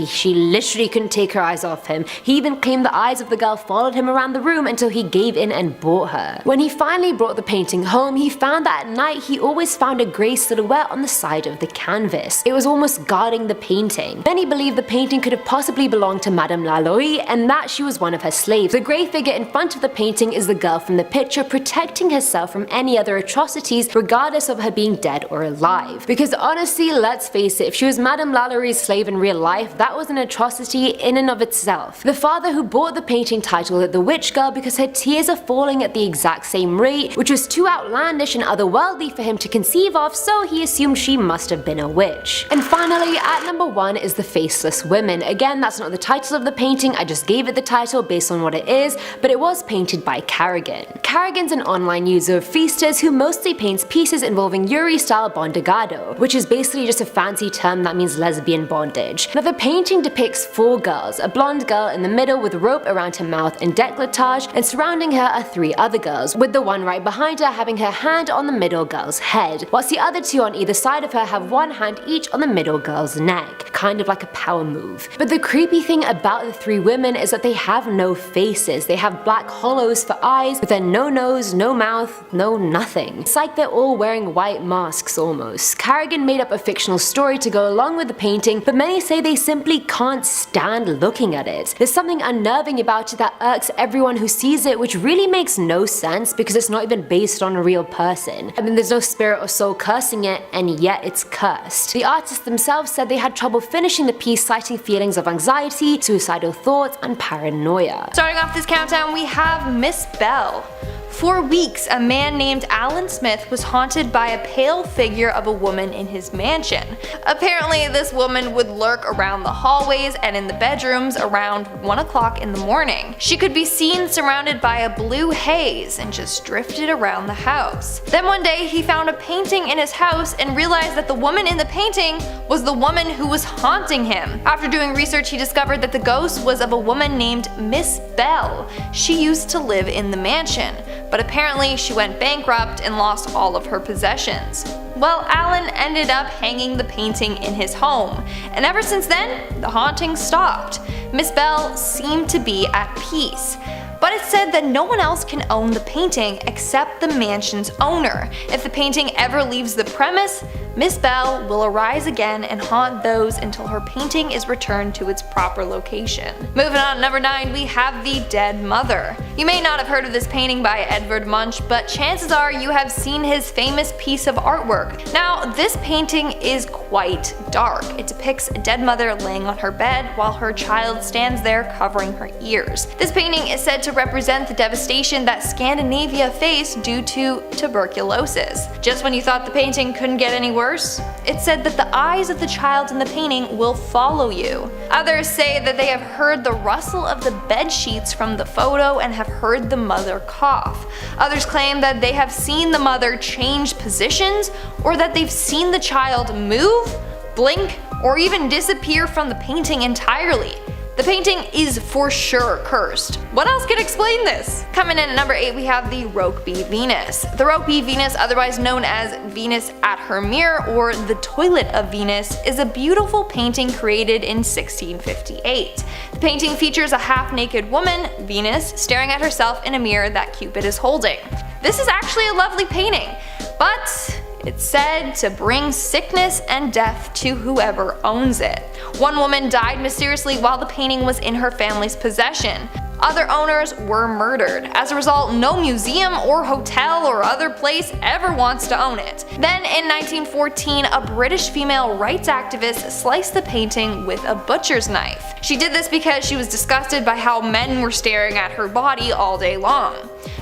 She literally couldn't take her eyes off him. He even claimed the eyes of the girl followed him around the room until he gave in and bought her. When he finally brought the painting home, he found that at night he always found a grey silhouette on the side of the canvas. It was almost guarding the painting. Many believe the painting could have possibly belonged to Madame Lalaurie and that she was one of her slaves. The grey figure in front of the painting is the girl from the picture, protecting herself from any other atrocities regardless of her being dead or alive. Because honestly, let's face it, if she was Madame Lalaurie's slave in real life, that was an atrocity in and of itself. The father who bought the painting titled it The Witch Girl because her tears are falling at the exact same rate, which was too outlandish and otherworldly for him to conceive of, so he assumed she must have been a witch. And finally, at number 1 is The Faceless Women. Again, that's not the title of the painting, I just gave it the title based on what it is, but it was painted by Carrigan. Carrigan's an online user of Feasters who mostly paints pieces involving Yuri-style bondigado, which is basically just a fancy term that means lesbian bondage. Now the painting depicts 4 girls, a blonde girl in the middle with rope around her mouth and décolletage, and surrounding her are 3 other girls, with the one right behind her having her hand on the middle girl's head, whilst the other 2 on either side of her have one hand each on the middle girl's neck, kind of like a power move. But the creepy thing about the 3 women is that they have no faces. They have black hollows for eyes, but then no nose, no mouth, no nothing. It's like they're all wearing white masks almost. Carrigan made up a fictional story to go along with the painting, but many say they simply can't stand looking at it. There's something unnerving about it that irks everyone who sees it, which really makes no sense because it's not even based on a real person. I mean, there's no spirit or soul cursing it, and yet it's cursed. The artists themselves said they had trouble finishing the piece, citing feelings of anxiety, suicidal thoughts, and paranoia. Starting off this countdown, we have Miss Bell. For weeks, a man named Alan Smith was haunted by a pale figure of a woman in his mansion. Apparently, this woman would lurk around the hallways and in the bedrooms around 1 o'clock in the morning. She could be seen surrounded by a blue haze and just drifted around the house. Then one day, he found a painting in his house and realized that the woman in the painting was the woman who was haunting him. After doing research, he discovered that the ghost was of a woman named Miss Bell. She used to live in the mansion, but apparently she went bankrupt and lost all of her possessions. Well, Alan ended up hanging the painting in his home, and ever since then, the haunting stopped. Miss Bell seemed to be at peace. But it's said that no one else can own the painting except the mansion's owner. If the painting ever leaves the premise, Miss Bell will arise again and haunt those until her painting is returned to its proper location. Moving on to number 9, we have the Dead Mother. You may not have heard of this painting by Edvard Munch, but chances are you have seen his famous piece of artwork. Now, this painting is quite dark. It depicts a dead mother laying on her bed while her child stands there covering her ears. This painting is said to represent the devastation that Scandinavia faced due to tuberculosis. Just when you thought the painting couldn't get any worse, it's said that the eyes of the child in the painting will follow you. Others say that they have heard the rustle of the bed sheets from the photo and have heard the mother cough. Others claim that they have seen the mother change positions, or that they've seen the child move, blink, or even disappear from the painting entirely. The painting is for sure cursed. What else could explain this? Coming in at number 8, we have the Rokeby Venus. The Rokeby Venus, otherwise known as Venus at her mirror or the Toilet of Venus, is a beautiful painting created in 1658. The painting features a half-naked woman, Venus, staring at herself in a mirror that Cupid is holding. This is actually a lovely painting, but it's said to bring sickness and death to whoever owns it. One woman died mysteriously while the painting was in her family's possession. Other owners were murdered. As a result, no museum or hotel or other place ever wants to own it. Then in 1914, a British female rights activist sliced the painting with a butcher's knife. She did this because she was disgusted by how men were staring at her body all day long.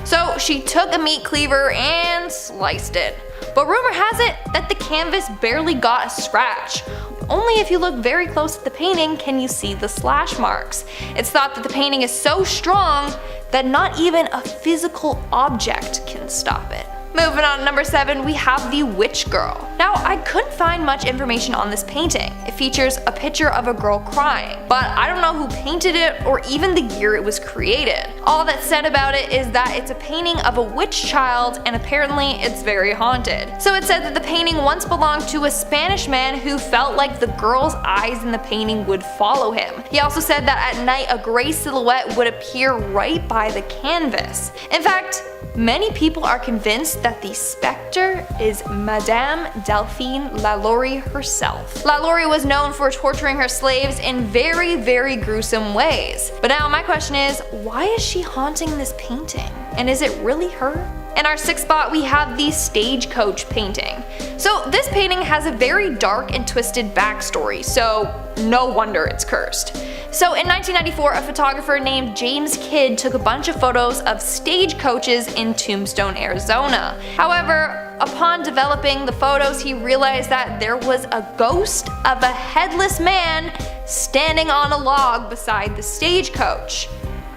So she took a meat cleaver and sliced it. But rumor has it that the canvas barely got a scratch. Only if you look very close at the painting can you see the slash marks. It's thought that the painting is so strong that not even a physical object can stop it. Moving on to number 7, we have the Witch Girl. Now, I couldn't find much information on this painting. It features a picture of a girl crying, but I don't know who painted it or even the year it was created. All that's said about it is that it's a painting of a witch child and apparently it's very haunted. So it said that the painting once belonged to a Spanish man who felt like the girl's eyes in the painting would follow him. He also said that at night a gray silhouette would appear right by the canvas. In fact, many people are convinced that the specter is Madame Delphine Lalaurie herself. Lalaurie was known for torturing her slaves in very, very gruesome ways. But now my question is, why is she haunting this painting? And is it really her? In our 6th spot, we have the Stagecoach painting. So this painting has a very dark and twisted backstory, so no wonder it's cursed. So in 1994, a photographer named James Kidd took a bunch of photos of stagecoaches in Tombstone, Arizona. However, upon developing the photos, he realized that there was a ghost of a headless man standing on a log beside the stagecoach.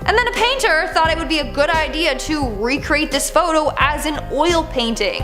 And then a painter thought it would be a good idea to recreate this photo as an oil painting.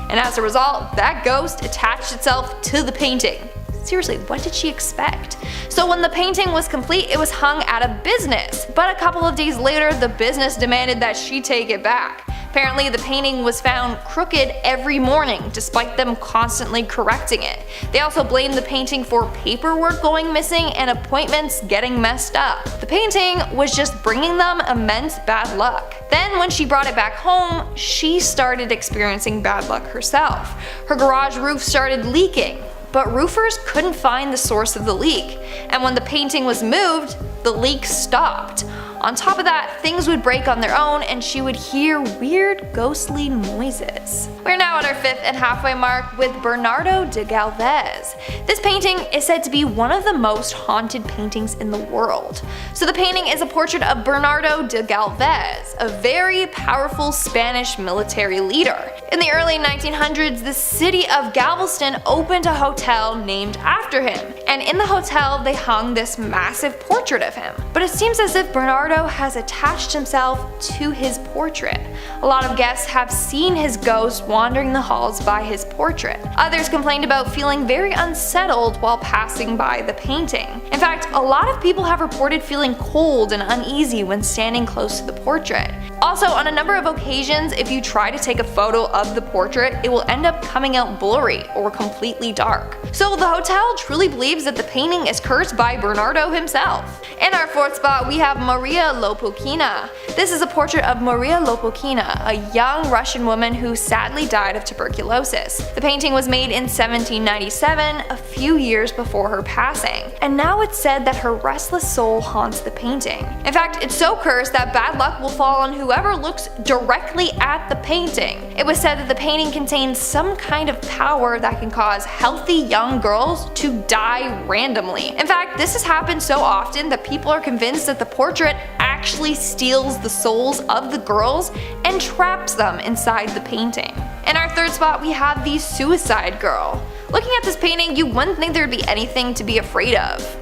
And as a result, that ghost attached itself to the painting. Seriously, what did she expect? So when the painting was complete, it was hung out of business. But a couple of days later, the business demanded that she take it back. Apparently, the painting was found crooked every morning, despite them constantly correcting it. They also blamed the painting for paperwork going missing and appointments getting messed up. The painting was just bringing them immense bad luck. Then when she brought it back home, she started experiencing bad luck herself. Her garage roof started leaking, but roofers couldn't find the source of the leak. And when the painting was moved, the leak stopped. On top of that, things would break on their own and she would hear weird ghostly noises. We're now at our 5th and halfway mark with Bernardo de Galvez. This painting is said to be one of the most haunted paintings in the world. So the painting is a portrait of Bernardo de Galvez, a very powerful Spanish military leader. In the early 1900s, the city of Galveston opened a hotel named after him, and in the hotel they hung this massive portrait of him. But it seems as if Bernardo has attached himself to his portrait. A lot of guests have seen his ghost wandering the halls by his portrait. Others complained about feeling very unsettled while passing by the painting. In fact, a lot of people have reported feeling cold and uneasy when standing close to the portrait. Also, on a number of occasions, if you try to take a photo of the portrait, it will end up coming out blurry or completely dark. So the hotel truly believes that the painting is cursed by Bernardo himself. In our 4th spot, we have Maria Lopukina. This is a portrait of Maria Lopukina, a young Russian woman who sadly died of tuberculosis. The painting was made in 1797, a few years before her passing, and now it's said that her restless soul haunts the painting. In fact, it's so cursed that bad luck will fall on whoever looks directly at the painting. It was said that the painting contains some kind of power that can cause healthy young girls to die randomly. In fact, this has happened so often that people are convinced that the portrait actually steals the souls of the girls and traps them inside the painting. In our 3rd spot, we have the Suicide Girl. Looking at this painting, you wouldn't think there'd be anything to be afraid of.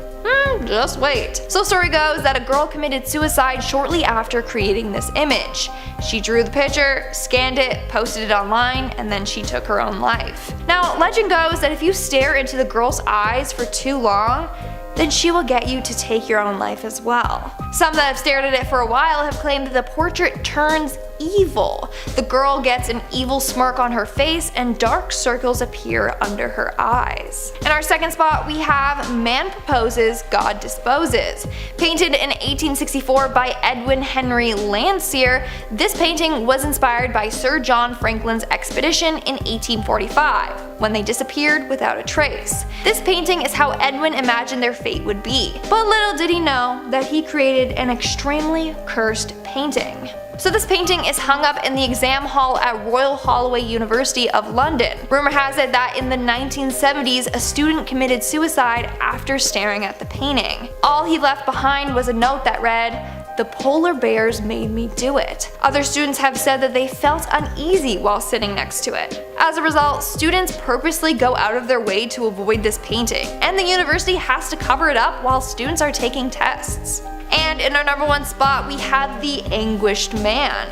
Just wait. So story goes that a girl committed suicide shortly after creating this image. She drew the picture, scanned it, posted it online, and then she took her own life. Now, legend goes that if you stare into the girl's eyes for too long, then she will get you to take your own life as well. Some that have stared at it for a while have claimed that the portrait turns evil. The girl gets an evil smirk on her face and dark circles appear under her eyes. In our 2nd spot, we have Man Proposes, God Disposes. Painted in 1864 by Edwin Henry Landseer, this painting was inspired by Sir John Franklin's expedition in 1845, when they disappeared without a trace. This painting is how Edwin imagined their fate would be, but little did he know that he created an extremely cursed painting. So this painting is hung up in the exam hall at Royal Holloway University of London. Rumor has it that in the 1970s, a student committed suicide after staring at the painting. All he left behind was a note that read, "The polar bears made me do it." Other students have said that they felt uneasy while sitting next to it. As a result, students purposely go out of their way to avoid this painting, and the university has to cover it up while students are taking tests. And in our number 1 spot, we have the Anguished Man.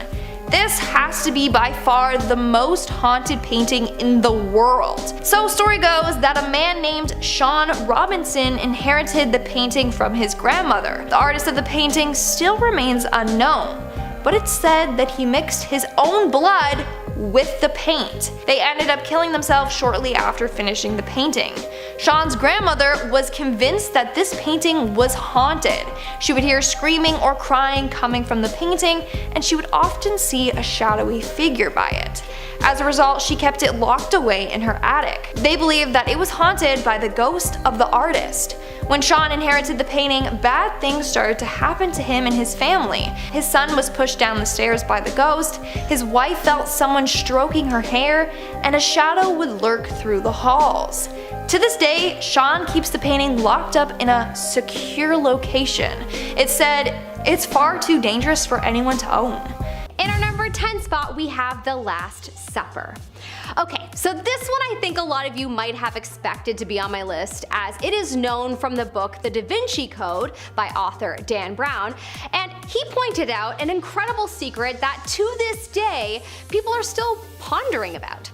This has to be by far the most haunted painting in the world. So story goes that a man named Sean Robinson inherited the painting from his grandmother. The artist of the painting still remains unknown, but it's said that he mixed his own blood with the paint. They ended up killing themselves shortly after finishing the painting. Sean's grandmother was convinced that this painting was haunted. She would hear screaming or crying coming from the painting, and she would often see a shadowy figure by it. As a result, she kept it locked away in her attic. They believed that it was haunted by the ghost of the artist. When Sean inherited the painting, bad things started to happen to him and his family. His son was pushed down the stairs by the ghost, his wife felt someone stroking her hair, and a shadow would lurk through the halls. To this day, Sean keeps the painting locked up in a secure location. It said, "It's far too dangerous for anyone to own." In our number 10 spot, we have The Last Supper. Okay, so this one I think a lot of you might have expected to be on my list, as it is known from the book The Da Vinci Code by author Dan Brown, and he pointed out an incredible secret that to this day people are still pondering about.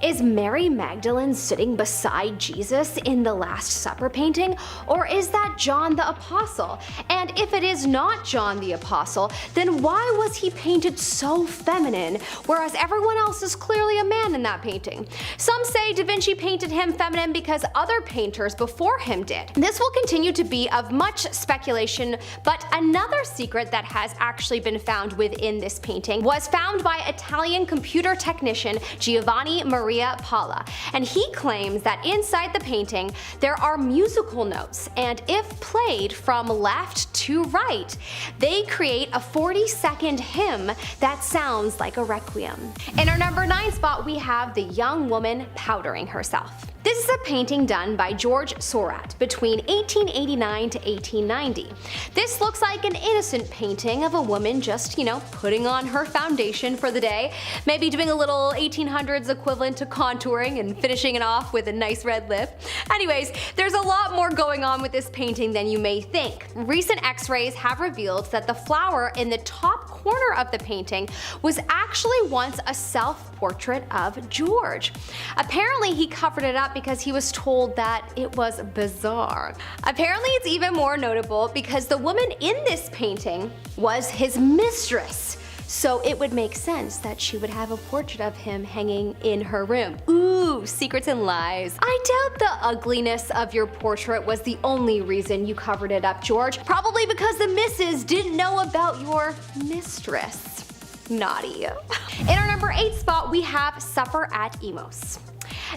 Is Mary Magdalene sitting beside Jesus in the Last Supper painting, or is that John the Apostle? And if it is not John the Apostle, then why was he painted so feminine, whereas everyone else is clearly a man in that painting? Some say Da Vinci painted him feminine because other painters before him did. This will continue to be of much speculation, but another secret that has actually been found within this painting was found by Italian computer technician Giovanni Maria Maria Palla, and he claims that inside the painting there are musical notes, and if played from left to right, they create a 40-second hymn that sounds like a requiem. In our number 9 spot, we have the young woman powdering herself. This is a painting done by George Seurat between 1889 to 1890. This looks like an innocent painting of a woman just, putting on her foundation for the day, maybe doing a little 1800s equivalent to contouring and finishing it off with a nice red lip. Anyways, there's a lot more going on with this painting than you may think. Recent x-rays have revealed that the flower in the top corner of the painting was actually once a self-portrait of George. Apparently he covered it up because he was told that it was bizarre. Apparently it's even more notable because the woman in this painting was his mistress. So it would make sense that she would have a portrait of him hanging in her room. Ooh, secrets and lies. I doubt the ugliness of your portrait was the only reason you covered it up, George. Probably because the missus didn't know about your mistress. Naughty. In our number 8 spot, we have Supper at Emos.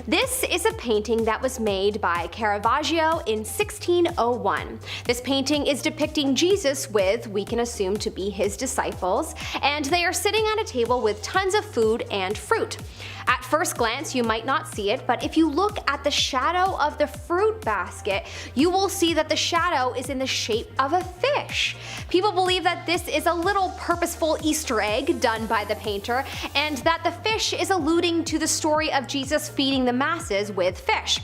This is a painting that was made by Caravaggio in 1601. This painting is depicting Jesus with, we can assume to be his disciples, and they are sitting at a table with tons of food and fruit. At first glance, you might not see it, but if you look at the shadow of the fruit basket, you will see that the shadow is in the shape of a fish. People believe that this is a little purposeful Easter egg done by the painter, and that the fish is alluding to the story of Jesus feeding the masses with fish.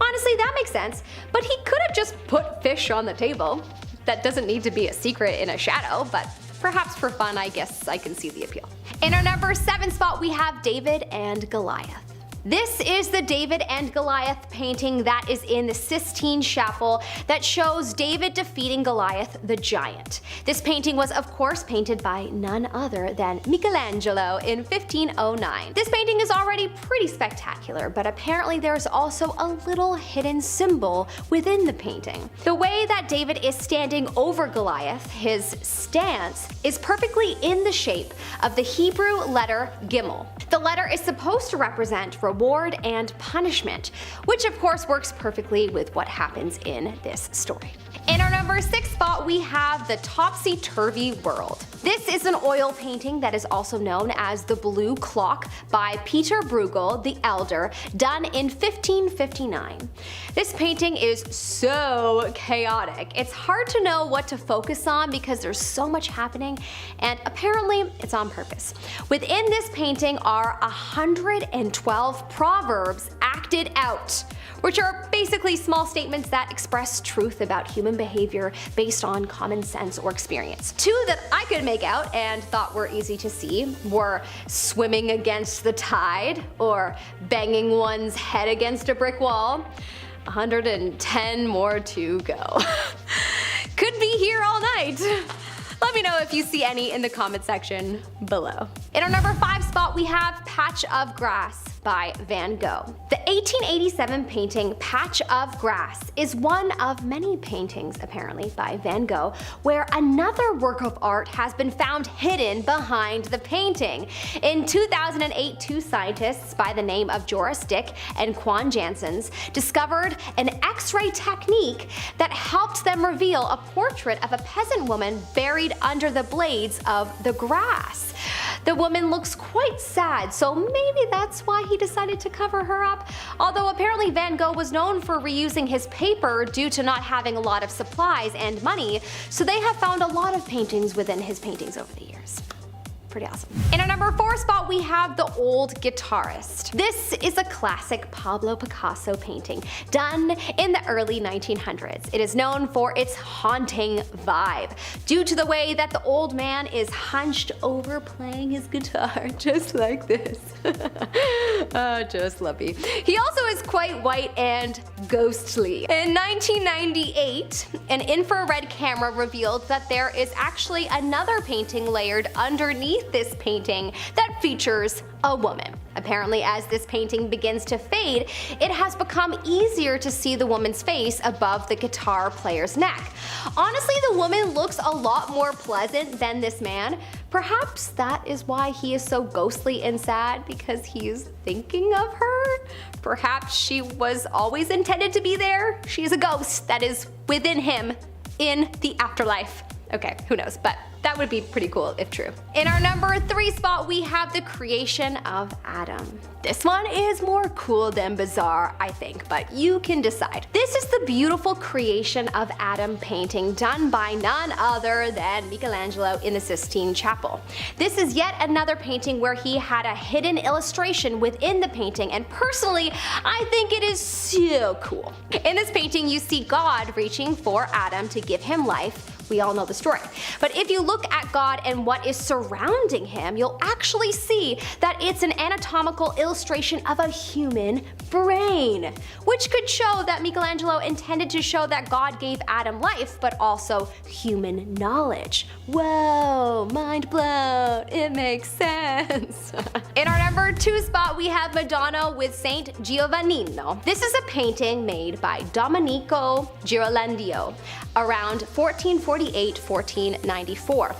Honestly, that makes sense, but he could have just put fish on the table. That doesn't need to be a secret in a shadow, but perhaps for fun, I guess I can see the appeal. In our number 7 spot, we have David and Goliath. This is the David and Goliath painting that is in the Sistine Chapel that shows David defeating Goliath the giant. This painting was of course painted by none other than Michelangelo in 1509. This painting is already pretty spectacular, but apparently there's also a little hidden symbol within the painting. The way that David is standing over Goliath, his stance, is perfectly in the shape of the Hebrew letter Gimel. The letter is supposed to represent reward and punishment, which of course works perfectly with what happens in this story. In our number 6 spot, we have the Topsy-Turvy World. This is an oil painting that is also known as the Blue Clock by Peter Bruegel the Elder, done in 1559. This painting is so chaotic. It's hard to know what to focus on because there's so much happening, and apparently it's on purpose. Within this painting are 112 proverbs acted out, which are basically small statements that express truth about human behavior based on common sense or experience. 2 that I could make out and thought were easy to see were swimming against the tide or banging one's head against a brick wall. 110 more to go. Could be here all night. Let me know if you see any in the comment section below. In our number 5 spot, we have Patch of Grass by Van Gogh. The 1887 painting Patch of Grass is one of many paintings, apparently, by Van Gogh, where another work of art has been found hidden behind the painting. In 2008, 2 scientists by the name of Joris Dick and Quan Janssens discovered an X-ray technique that helped them reveal a portrait of a peasant woman buried under the blades of the grass. The woman looks quite sad, so maybe that's why he decided to cover her up. Although apparently Van Gogh was known for reusing his paper due to not having a lot of supplies and money, so they have found a lot of paintings within his paintings over the years. Pretty awesome. In our number 4 spot, we have The Old Guitarist. This is a classic Pablo Picasso painting done in the early 1900s. It is known for its haunting vibe due to the way that the old man is hunched over playing his guitar just like this. Just lovely. He also is quite white and ghostly. In 1998, an infrared camera revealed that there is actually another painting layered underneath this painting that features a woman. Apparently, as this painting begins to fade, it has become easier to see the woman's face above the guitar player's neck. Honestly, the woman looks a lot more pleasant than this man. Perhaps that is why he is so ghostly and sad, because he's thinking of her? Perhaps she was always intended to be there? She is a ghost that is within him in the afterlife. Okay, who knows, but that would be pretty cool if true. In our number 3 spot, we have the creation of Adam. This one is more cool than bizarre, I think, but you can decide. This is the beautiful creation of Adam painting done by none other than Michelangelo in the Sistine Chapel. This is yet another painting where he had a hidden illustration within the painting, and personally, I think it is so cool. In this painting, you see God reaching for Adam to give him life. We all know the story. But if you look at God and what is surrounding him, you'll actually see that it's an anatomical illustration of a human brain, which could show that Michelangelo intended to show that God gave Adam life, but also human knowledge. Whoa, mind blown, it makes sense. In our number 2 spot, we have Madonna with Saint Giovannino. This is a painting made by Domenico Ghirlandaio around 1448-1494.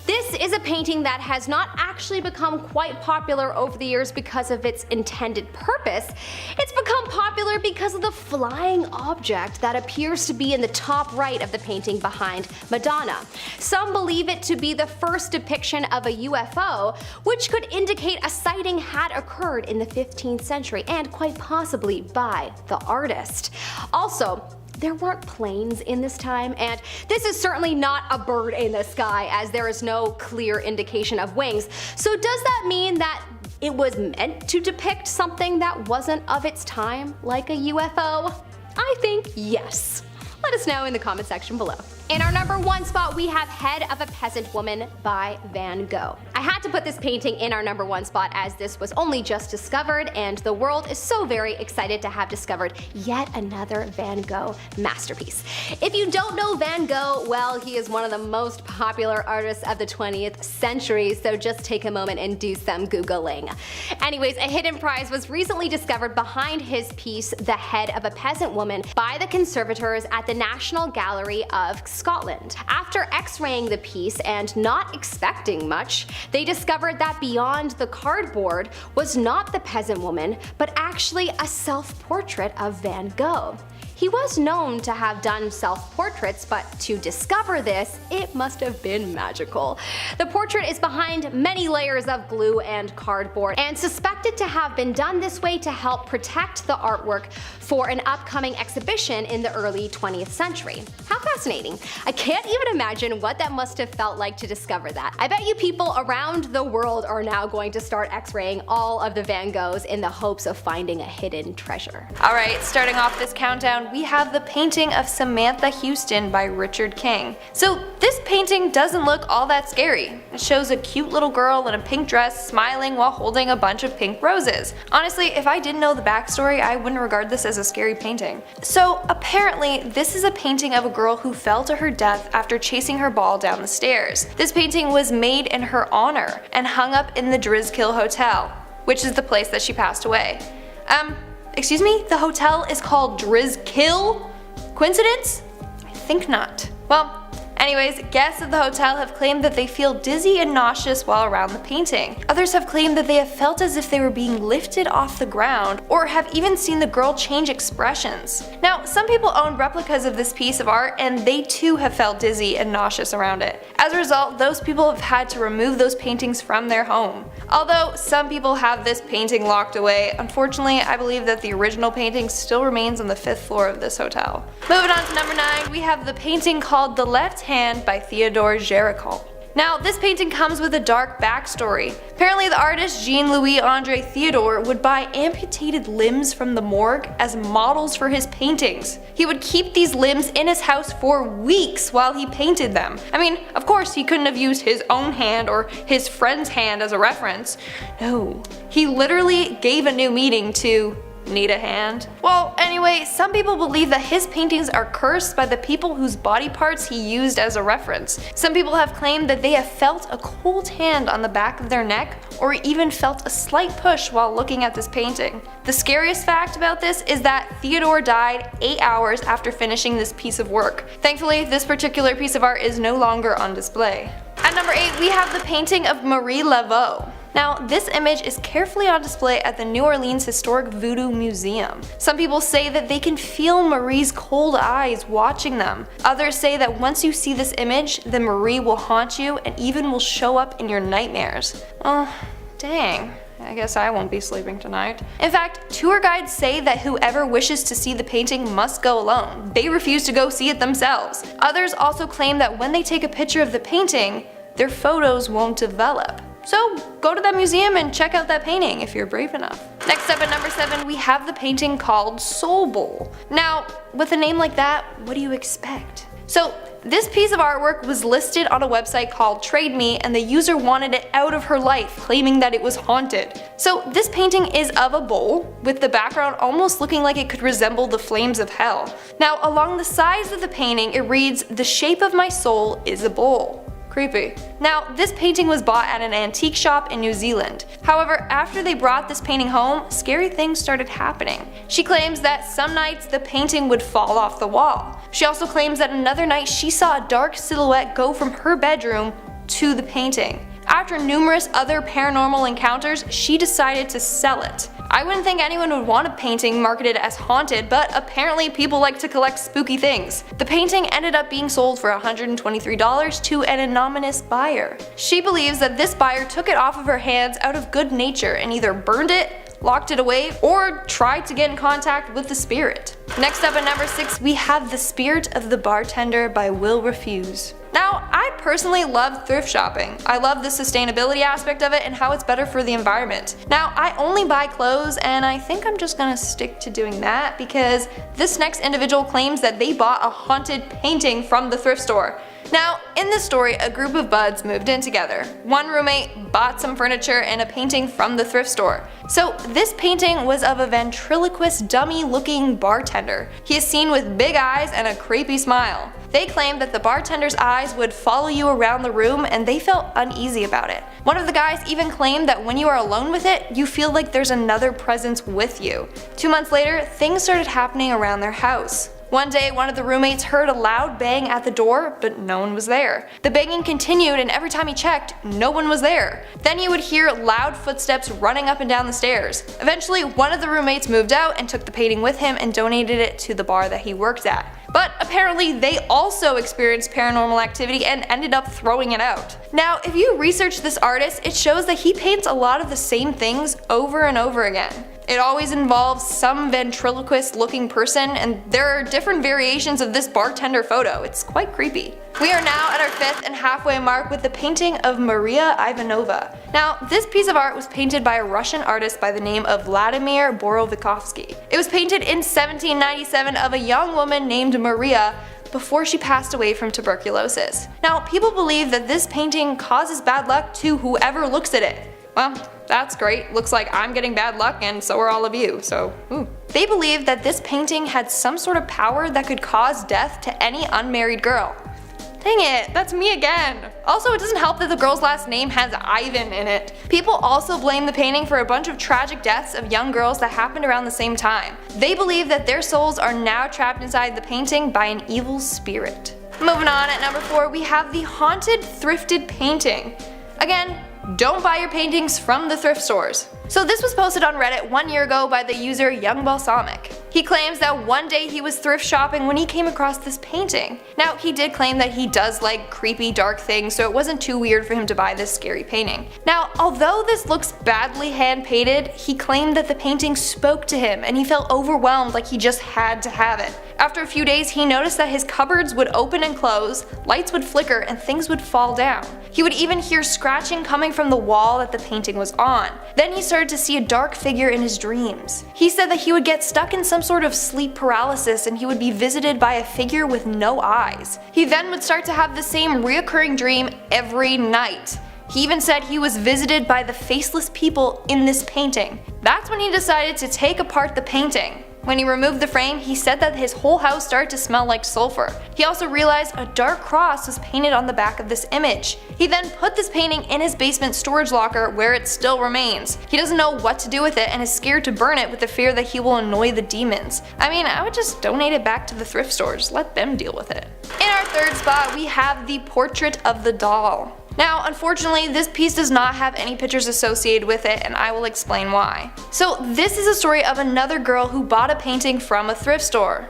This is a painting that has not actually become quite popular over the years because of its intended purpose. It's become popular because of the flying object that appears to be in the top right of the painting behind Madonna. Some believe it to be the first depiction of a UFO, which could indicate a sighting had occurred in the 15th century and quite possibly by the artist. Also, there weren't planes in this time, and this is certainly not a bird in the sky, as there is no clear indication of wings. So does that mean that it was meant to depict something that wasn't of its time, like a UFO? I think yes. Let us know in the comment section below. In our number 1 spot, we have Head of a Peasant Woman by Van Gogh. I had to put this painting in our number 1 spot as this was only just discovered, and the world is so very excited to have discovered yet another Van Gogh masterpiece. If you don't know Van Gogh, well, he is one of the most popular artists of the 20th century, so just take a moment and do some Googling. Anyways, a hidden prize was recently discovered behind his piece, The Head of a Peasant Woman, by the conservators at the National Gallery of Scotland. After x-raying the piece and not expecting much, they discovered that beyond the cardboard was not the peasant woman, but actually a self-portrait of Van Gogh. He was known to have done self-portraits, but to discover this, it must have been magical. The portrait is behind many layers of glue and cardboard, and suspected to have been done this way to help protect the artwork for an upcoming exhibition in the early 20th century. How fascinating. I can't even imagine what that must have felt like to discover that. I bet you people around the world are now going to start x-raying all of the Van Goghs in the hopes of finding a hidden treasure. Alright, starting off this countdown, we have the painting of Samantha Houston by Richard King. So this painting doesn't look all that scary. It shows a cute little girl in a pink dress smiling while holding a bunch of pink roses. Honestly, if I didn't know the backstory, I wouldn't regard this as a scary painting. So apparently, this is a painting of a girl who fell to her death after chasing her ball down the stairs. This painting was made in her honor and hung up in the Drizkill Hotel, which is the place that she passed away. Excuse me? The hotel is called Drizkill? Coincidence? I think not. Well, anyways, guests of the hotel have claimed that they feel dizzy and nauseous while around the painting. Others have claimed that they have felt as if they were being lifted off the ground, or have even seen the girl change expressions. Now, some people own replicas of this piece of art, and they too have felt dizzy and nauseous around it. As a result, those people have had to remove those paintings from their home. Although some people have this painting locked away, unfortunately I believe that the original painting still remains on the 5th floor of this hotel. Moving on to number 9, we have the painting called The Left Hand by Theodore Géricault. Now, this painting comes with a dark backstory. Apparently the artist Jean-Louis André Theodore would buy amputated limbs from the morgue as models for his paintings. He would keep these limbs in his house for weeks while he painted them. I mean, of course he couldn't have used his own hand or his friend's hand as a reference. No, he literally gave a new meaning to need a hand. Well, anyway, some people believe that his paintings are cursed by the people whose body parts he used as a reference. Some people have claimed that they have felt a cold hand on the back of their neck, or even felt a slight push while looking at this painting. The scariest fact about this is that Theodore died 8 hours after finishing this piece of work. Thankfully, this particular piece of art is no longer on display. At at number 8, we have the painting of Marie Laveau. Now, this image is carefully on display at the New Orleans Historic Voodoo Museum. Some people say that they can feel Marie's cold eyes watching them. Others say that once you see this image, then Marie will haunt you and even will show up in your nightmares. Oh, dang. I guess I won't be sleeping tonight. In fact, tour guides say that whoever wishes to see the painting must go alone. They refuse to go see it themselves. Others also claim that when they take a picture of the painting, their photos won't develop. So go to that museum and check out that painting if you're brave enough. Next up at number 7, we have the painting called Soul Bowl. Now, with a name like that, what do you expect? So this piece of artwork was listed on a website called Trade Me, and the user wanted it out of her life, claiming that it was haunted. So this painting is of a bowl, with the background almost looking like it could resemble the flames of hell. Now, along the sides of the painting, it reads, "The shape of my soul is a bowl." Creepy. Now, this painting was bought at an antique shop in New Zealand. However, after they brought this painting home, scary things started happening. She claims that some nights the painting would fall off the wall. She also claims that another night she saw a dark silhouette go from her bedroom to the painting. After numerous other paranormal encounters, she decided to sell it. I wouldn't think anyone would want a painting marketed as haunted, but apparently people like to collect spooky things. The painting ended up being sold for $123 to an anonymous buyer. She believes that this buyer took it off of her hands out of good nature and either burned it, locked it away, or tried to get in contact with the spirit. Next up at number 6, we have The Spirit of the Bartender by Will Refuse. Now, I personally love thrift shopping. I love the sustainability aspect of it and how it's better for the environment. Now, I only buy clothes, and I think I'm just gonna stick to doing that because this next individual claims that they bought a haunted painting from the thrift store. Now, in this story, a group of buds moved in together. One roommate bought some furniture and a painting from the thrift store. So this painting was of a ventriloquist dummy-looking bartender. He is seen with big eyes and a creepy smile. They claimed that the bartender's eyes would follow you around the room and they felt uneasy about it. One of the guys even claimed that when you are alone with it, you feel like there's another presence with you. 2 months later, things started happening around their house. One day, one of the roommates heard a loud bang at the door, but no one was there. The banging continued, and every time he checked, no one was there. Then he would hear loud footsteps running up and down the stairs. Eventually, one of the roommates moved out and took the painting with him and donated it to the bar that he worked at. But apparently they also experienced paranormal activity and ended up throwing it out. Now, if you research this artist, it shows that he paints a lot of the same things over and over again. It always involves some ventriloquist looking person, and there are different variations of this bartender photo. It's quite creepy. We are now at our 5th and halfway mark with the painting of Maria Ivanova. Now, this piece of art was painted by a Russian artist by the name of Vladimir Borovikovsky. It was painted in 1797 of a young woman named Maria before she passed away from tuberculosis. Now, people believe that this painting causes bad luck to whoever looks at it. Well, that's great. Looks like I'm getting bad luck and so are all of you, so ooh. They believe that this painting had some sort of power that could cause death to any unmarried girl. Dang it, that's me again. Also, it doesn't help that the girl's last name has Ivan in it. People also blame the painting for a bunch of tragic deaths of young girls that happened around the same time. They believe that their souls are now trapped inside the painting by an evil spirit. Moving on, at number 4, we have the haunted thrifted painting. Again, don't buy your paintings from the thrift stores. So this was posted on Reddit 1 year ago by the user Young Balsamic. He claims that one day he was thrift shopping when he came across this painting. Now, he did claim that he does like creepy dark things, so it wasn't too weird for him to buy this scary painting. Now, although this looks badly hand painted, he claimed that the painting spoke to him and he felt overwhelmed like he just had to have it. After a few days, he noticed that his cupboards would open and close, lights would flicker, and things would fall down. He would even hear scratching coming from the wall that the painting was on. Then he started to see a dark figure in his dreams. He said that he would get stuck in some sort of sleep paralysis and he would be visited by a figure with no eyes. He then would start to have the same reoccurring dream every night. He even said he was visited by the faceless people in this painting. That's when he decided to take apart the painting. When he removed the frame, he said that his whole house started to smell like sulfur. He also realized a dark cross was painted on the back of this image. He then put this painting in his basement storage locker where it still remains. He doesn't know what to do with it and is scared to burn it with the fear that he will annoy the demons. I mean, I would just donate it back to the thrift stores, let them deal with it. In our 3rd spot, we have the portrait of the doll. Now, unfortunately, this piece does not have any pictures associated with it, and I will explain why. So this is a story of another girl who bought a painting from a thrift store.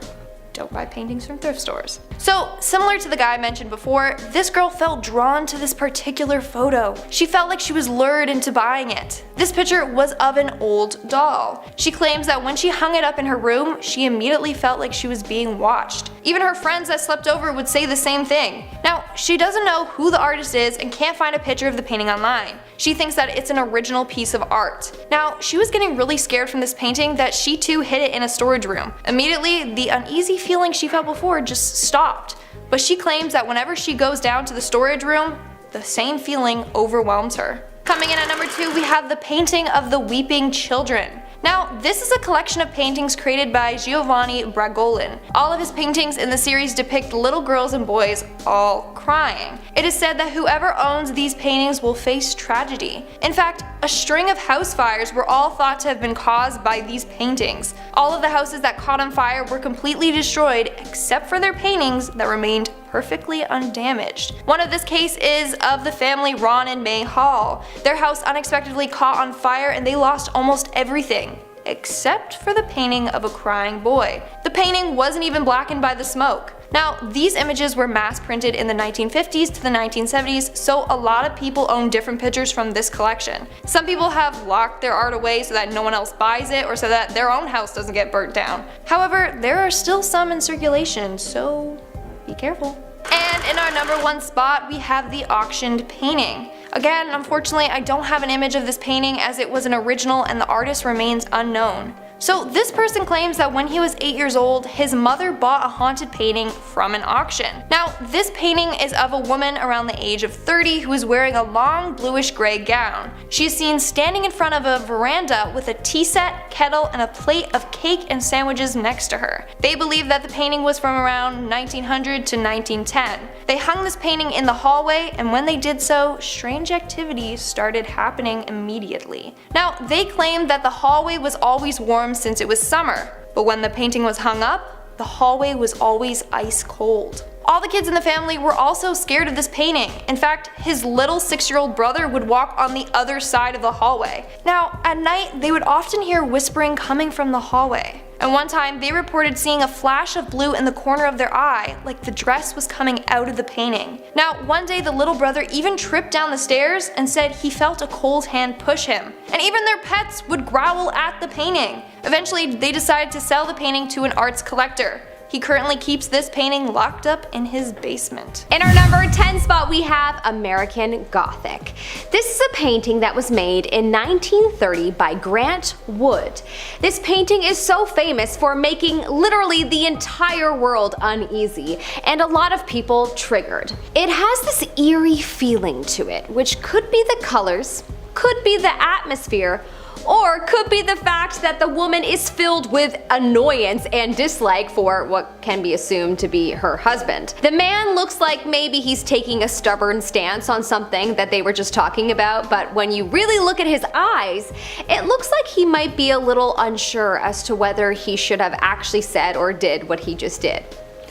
Don't buy paintings from thrift stores. So, similar to the guy I mentioned before, this girl felt drawn to this particular photo. She felt like she was lured into buying it. This picture was of an old doll. She claims that when she hung it up in her room, she immediately felt like she was being watched. Even her friends that slept over would say the same thing. Now, she doesn't know who the artist is and can't find a picture of the painting online. She thinks that it's an original piece of art. Now, she was getting really scared from this painting that she too hid it in a storage room. Immediately, the uneasy feeling she felt before just stopped. But she claims that whenever she goes down to the storage room, the same feeling overwhelms her. Coming in at number 2, we have the painting of the Weeping Children. Now, this is a collection of paintings created by Giovanni Bragolin. All of his paintings in the series depict little girls and boys all crying. It is said that whoever owns these paintings will face tragedy. In fact, a string of house fires were all thought to have been caused by these paintings. All of the houses that caught on fire were completely destroyed except for their paintings that remained perfectly undamaged. One of this case is of the family Ron and May Hall. Their house unexpectedly caught on fire and they lost almost everything, except for the painting of a crying boy. The painting wasn't even blackened by the smoke. Now, these images were mass printed in the 1950s to the 1970s, so a lot of people own different pictures from this collection. Some people have locked their art away so that no one else buys it or so that their own house doesn't get burnt down. However, there are still some in circulation, so be careful. And in our number 1 spot, we have the auctioned painting. Again, unfortunately, I don't have an image of this painting as it was an original and the artist remains unknown. So this person claims that when he was 8 years old, his mother bought a haunted painting from an auction. Now, this painting is of a woman around the age of 30 who is wearing a long bluish gray gown. She is seen standing in front of a veranda with a tea set, kettle, and a plate of cake and sandwiches next to her. They believe that the painting was from around 1900 to 1910. They hung this painting in the hallway, and when they did so, strange activities started happening immediately. Now, they claimed that the hallway was always warm since it was summer, but when the painting was hung up, the hallway was always ice cold. All the kids in the family were also scared of this painting. In fact, his little 6-year-old brother would walk on the other side of the hallway. Now, at night, they would often hear whispering coming from the hallway. And one time, they reported seeing a flash of blue in the corner of their eye, like the dress was coming out of the painting. Now, one day the little brother even tripped down the stairs and said he felt a cold hand push him. And even their pets would growl at the painting. Eventually, they decided to sell the painting to an arts collector. He currently keeps this painting locked up in his basement. In our number 10 spot, we have American Gothic. This is a painting that was made in 1930 by Grant Wood. This painting is so famous for making literally the entire world uneasy and a lot of people triggered. It has this eerie feeling to it, which could be the colors, could be the atmosphere, or could be the fact that the woman is filled with annoyance and dislike for what can be assumed to be her husband. The man looks like maybe he's taking a stubborn stance on something that they were just talking about, but when you really look at his eyes, it looks like he might be a little unsure as to whether he should have actually said or did what he just did.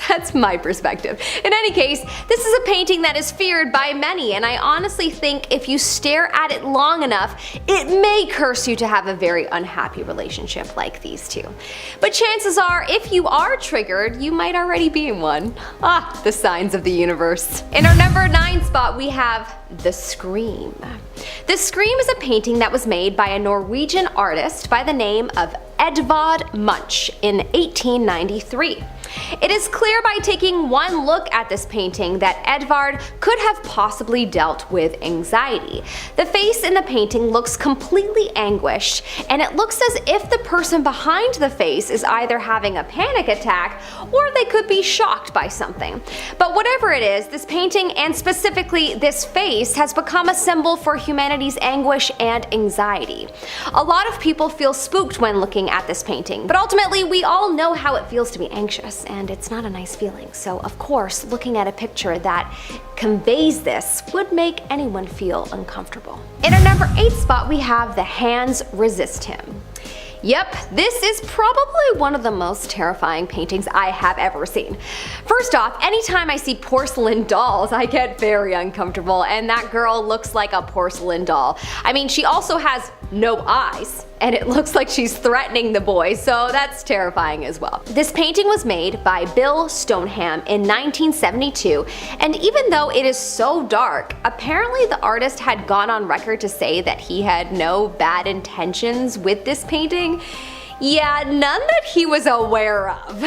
That's my perspective. In any case, this is a painting that is feared by many, and I honestly think if you stare at it long enough, it may curse you to have a very unhappy relationship like these two. But chances are, if you are triggered, you might already be in one. Ah, the signs of the universe. In our number 9 spot, we have The Scream. The Scream is a painting that was made by a Norwegian artist by the name of Edvard Munch in 1893. It is clear by taking one look at this painting that Edvard could have possibly dealt with anxiety. The face in the painting looks completely anguished, and it looks as if the person behind the face is either having a panic attack or they could be shocked by something. But whatever it is, this painting, and specifically this face, has become a symbol for humanity's anguish and anxiety. A lot of people feel spooked when looking at this painting, but ultimately we all know how it feels to be anxious, and it's not a nice feeling. So of course, looking at a picture that conveys this would make anyone feel uncomfortable. In our number 8 spot, we have The Hands Resist Him. Yep, this is probably one of the most terrifying paintings I have ever seen. First off, anytime I see porcelain dolls, I get very uncomfortable, and that girl looks like a porcelain doll. I mean, she also has no eyes, and it looks like she's threatening the boy, so that's terrifying as well. This painting was made by Bill Stoneham in 1972, and even though it is so dark, apparently the artist had gone on record to say that he had no bad intentions with this painting. Yeah, none that he was aware of.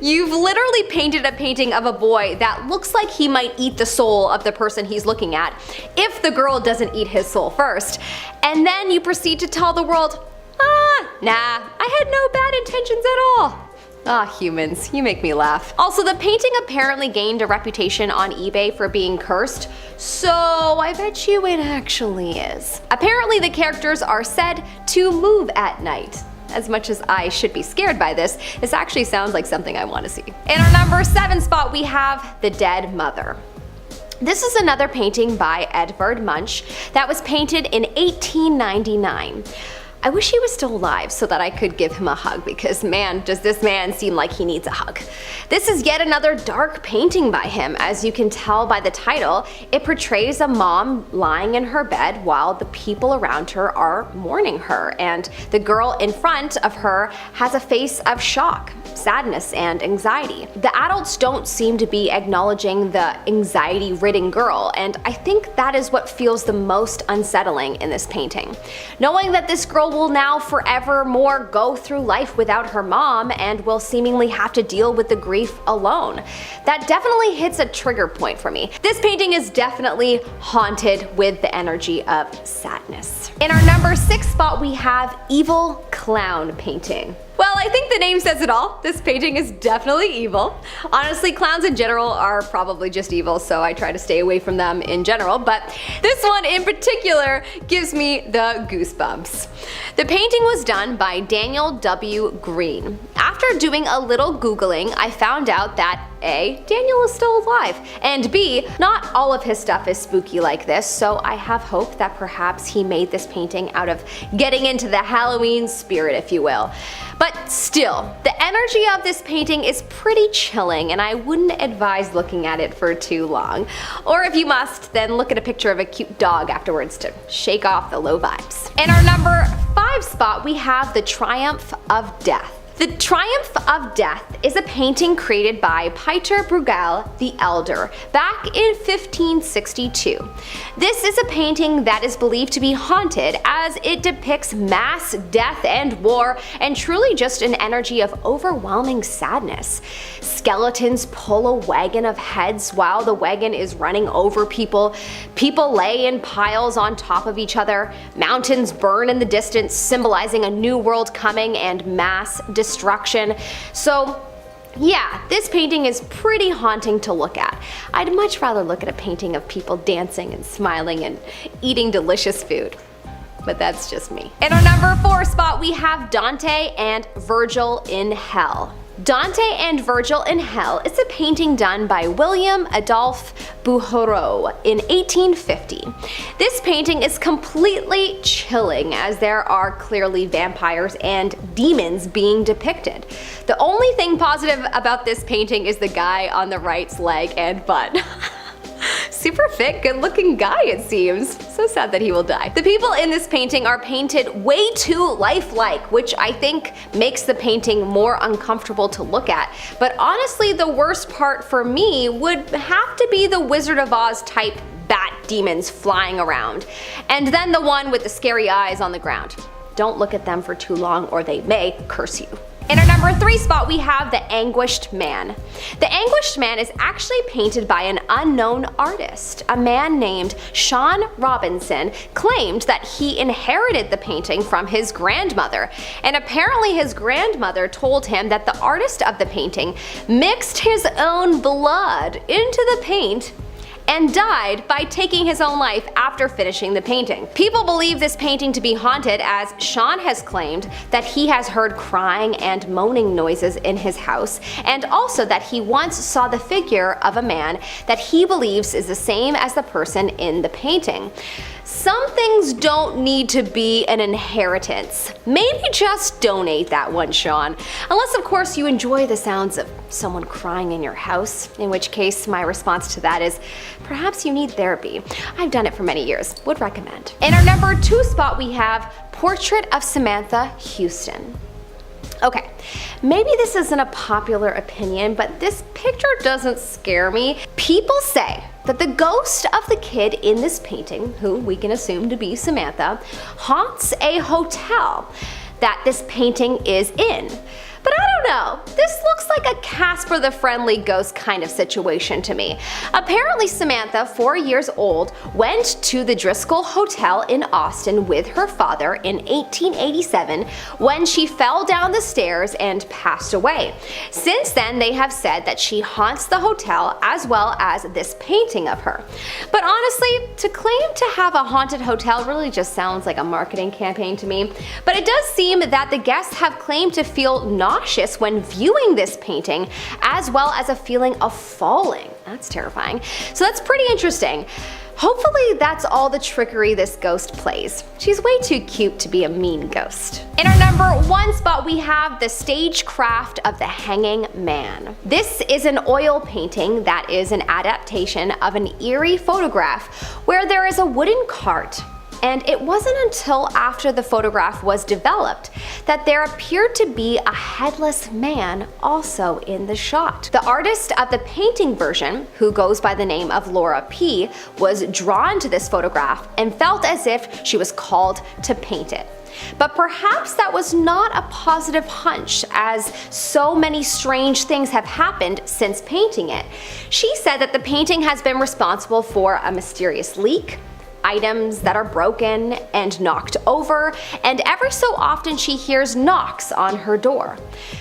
You've literally painted a painting of a boy that looks like he might eat the soul of the person he's looking at, if the girl doesn't eat his soul first. And then you proceed to tell the world, nah, I had no bad intentions at all. Humans, you make me laugh. Also, the painting apparently gained a reputation on eBay for being cursed, so I bet you it actually is. Apparently the characters are said to move at night. As much as I should be scared by this, this actually sounds like something I want to see. In our number 7 spot, we have The Dead Mother. This is another painting by Edvard Munch that was painted in 1899. I wish he was still alive so that I could give him a hug, because man, does this man seem like he needs a hug. This is yet another dark painting by him. As you can tell by the title, it portrays a mom lying in her bed while the people around her are mourning her, and the girl in front of her has a face of shock, sadness, and anxiety. The adults don't seem to be acknowledging the anxiety-ridden girl, and I think that is what feels the most unsettling in this painting. Knowing that this girl will now forevermore go through life without her mom and will seemingly have to deal with the grief alone. That definitely hits a trigger point for me. This painting is definitely haunted with the energy of sadness. In our number 6 spot, we have Evil Clown Painting. Well, I think the name says it all. This painting is definitely evil. Honestly, clowns in general are probably just evil, so I try to stay away from them in general, but this one in particular gives me the goosebumps. The painting was done by Daniel W. Green. After doing a little Googling, I found out that A, Daniel is still alive, and B, not all of his stuff is spooky like this, so I have hope that perhaps he made this painting out of getting into the Halloween spirit, if you will. But still, the energy of this painting is pretty chilling, and I wouldn't advise looking at it for too long. Or if you must, then look at a picture of a cute dog afterwards to shake off the low vibes. In our number 5 spot, we have The Triumph of Death. The Triumph of Death is a painting created by Peter Bruegel the Elder back in 1562. This is a painting that is believed to be haunted, as it depicts mass death and war, and truly just an energy of overwhelming sadness. Skeletons pull a wagon of heads while the wagon is running over people. People lay in piles on top of each other. Mountains burn in the distance, symbolizing a new world coming and mass destruction. So yeah, this painting is pretty haunting to look at. I'd much rather look at a painting of people dancing and smiling and eating delicious food. But that's just me. In our number 4 spot, we have Dante and Virgil in Hell. Dante and Virgil in Hell is a painting done by William Adolphe Bouguereau in 1850. This painting is completely chilling, as there are clearly vampires and demons being depicted. The only thing positive about this painting is the guy on the right's leg and butt. Super fit, good looking guy it seems. So sad that he will die. The people in this painting are painted way too lifelike, which I think makes the painting more uncomfortable to look at. But honestly, the worst part for me would have to be the Wizard of Oz type bat demons flying around. And then the one with the scary eyes on the ground. Don't look at them for too long or they may curse you. In our number 3 spot, we have The Anguished Man. The Anguished Man is actually painted by an unknown artist. A man named Sean Robinson claimed that he inherited the painting from his grandmother, and apparently his grandmother told him that the artist of the painting mixed his own blood into the paint and died by taking his own life after finishing the painting. People believe this painting to be haunted, as Sean has claimed that he has heard crying and moaning noises in his house, and also that he once saw the figure of a man that he believes is the same as the person in the painting. Some things don't need to be an inheritance. Maybe just donate that one, Sean. Unless, of course, you enjoy the sounds of someone crying in your house, in which case my response to that is perhaps you need therapy. I've done it for many years. Would recommend. In our number 2 spot, we have Portrait of Samantha Houston. Okay, maybe this isn't a popular opinion, but this picture doesn't scare me. People say that the ghost of the kid in this painting, who we can assume to be Samantha, haunts a hotel that this painting is in. But I don't know, this looks like a Casper the Friendly Ghost kind of situation to me. Apparently Samantha, 4 years old, went to the Driscoll Hotel in Austin with her father in 1887 when she fell down the stairs and passed away. Since then, they have said that she haunts the hotel as well as this painting of her. But honestly, to claim to have a haunted hotel really just sounds like a marketing campaign to me. But it does seem that the guests have claimed to feel nauseous when viewing this painting, as well as a feeling of falling. That's terrifying. So that's pretty interesting. Hopefully that's all the trickery this ghost plays. She's way too cute to be a mean ghost. In our number 1 spot, we have the Stagecraft of the Hanging Man. This is an oil painting that is an adaptation of an Eerie photograph where there is a wooden cart. And it wasn't until after the photograph was developed that there appeared to be a headless man also in the shot. The artist of the painting version, who goes by the name of Laura P., was drawn to this photograph and felt as if she was called to paint it. But perhaps that was not a positive hunch, as so many strange things have happened since painting it. She said that the painting has been responsible for a mysterious leak, items that are broken and knocked over, and ever so often she hears knocks on her door.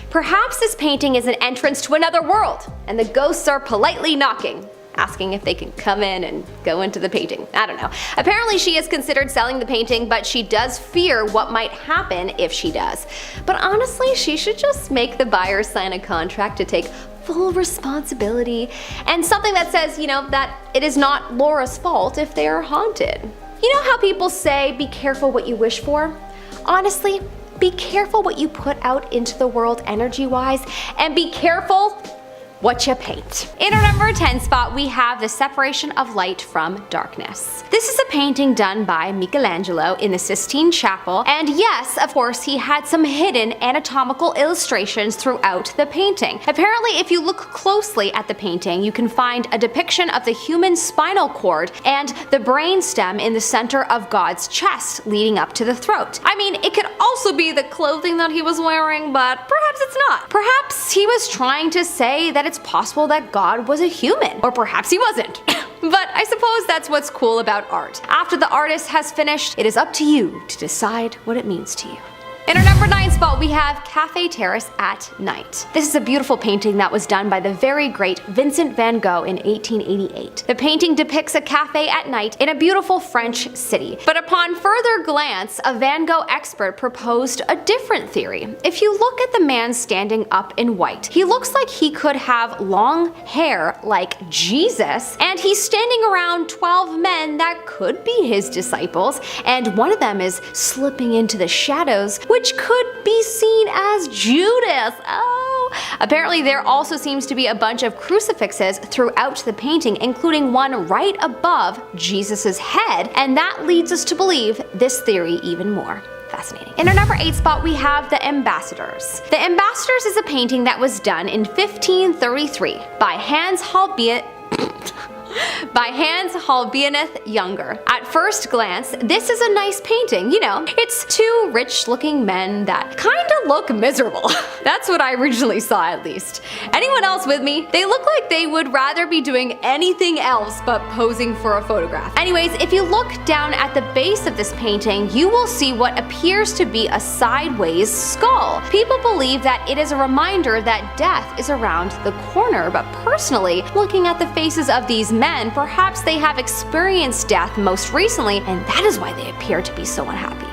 Perhaps this painting is an entrance to another world, and the ghosts are politely knocking, asking if they can come in and go into the painting. I don't know. Apparently she has considered selling the painting, but she does fear what might happen if she does. But honestly, she should just make the buyer sign a contract to take full responsibility, and something that says, that it is not Laura's fault if they are haunted. You know how people say, be careful what you wish for? Honestly, be careful what you put out into the world energy-wise, and be careful what you paint. In our number 10 spot, we have the Separation of Light from Darkness. This is a painting done by Michelangelo in the Sistine Chapel, and yes, of course, he had some hidden anatomical illustrations throughout the painting. Apparently, if you look closely at the painting, you can find a depiction of the human spinal cord and the brainstem in the center of God's chest leading up to the throat. I mean, it could also be the clothing that he was wearing, but perhaps it's not. Perhaps he was trying to say that it's possible that God was a human, or perhaps he wasn't. But I suppose that's what's cool about art. After the artist has finished, it is up to you to decide what it means to you. In our number 9 spot, we have Cafe Terrace at Night. This is a beautiful painting that was done by the very great Vincent van Gogh in 1888. The painting depicts a cafe at night in a beautiful French city. But upon further glance, a Van Gogh expert proposed a different theory. If you look at the man standing up in white, he looks like he could have long hair like Jesus, and he's standing around 12 men that could be his disciples, and one of them is slipping into the shadows, which could be seen as Judas. Oh! Apparently there also seems to be a bunch of crucifixes throughout the painting, including one right above Jesus' head, and that leads us to believe this theory even more. Fascinating. In our number 8 spot, we have The Ambassadors. The Ambassadors is a painting that was done in 1533 by Hans Holbein Younger. At first glance, this is a nice painting, it's two rich-looking men that kinda look miserable. That's what I originally saw, at least. Anyone else with me? They look like they would rather be doing anything else but posing for a photograph. Anyways, if you look down at the base of this painting, you will see what appears to be a sideways skull. People believe that it is a reminder that death is around the corner, but personally, looking at the faces of these men men, perhaps they have experienced death most recently, and that is why they appear to be so unhappy.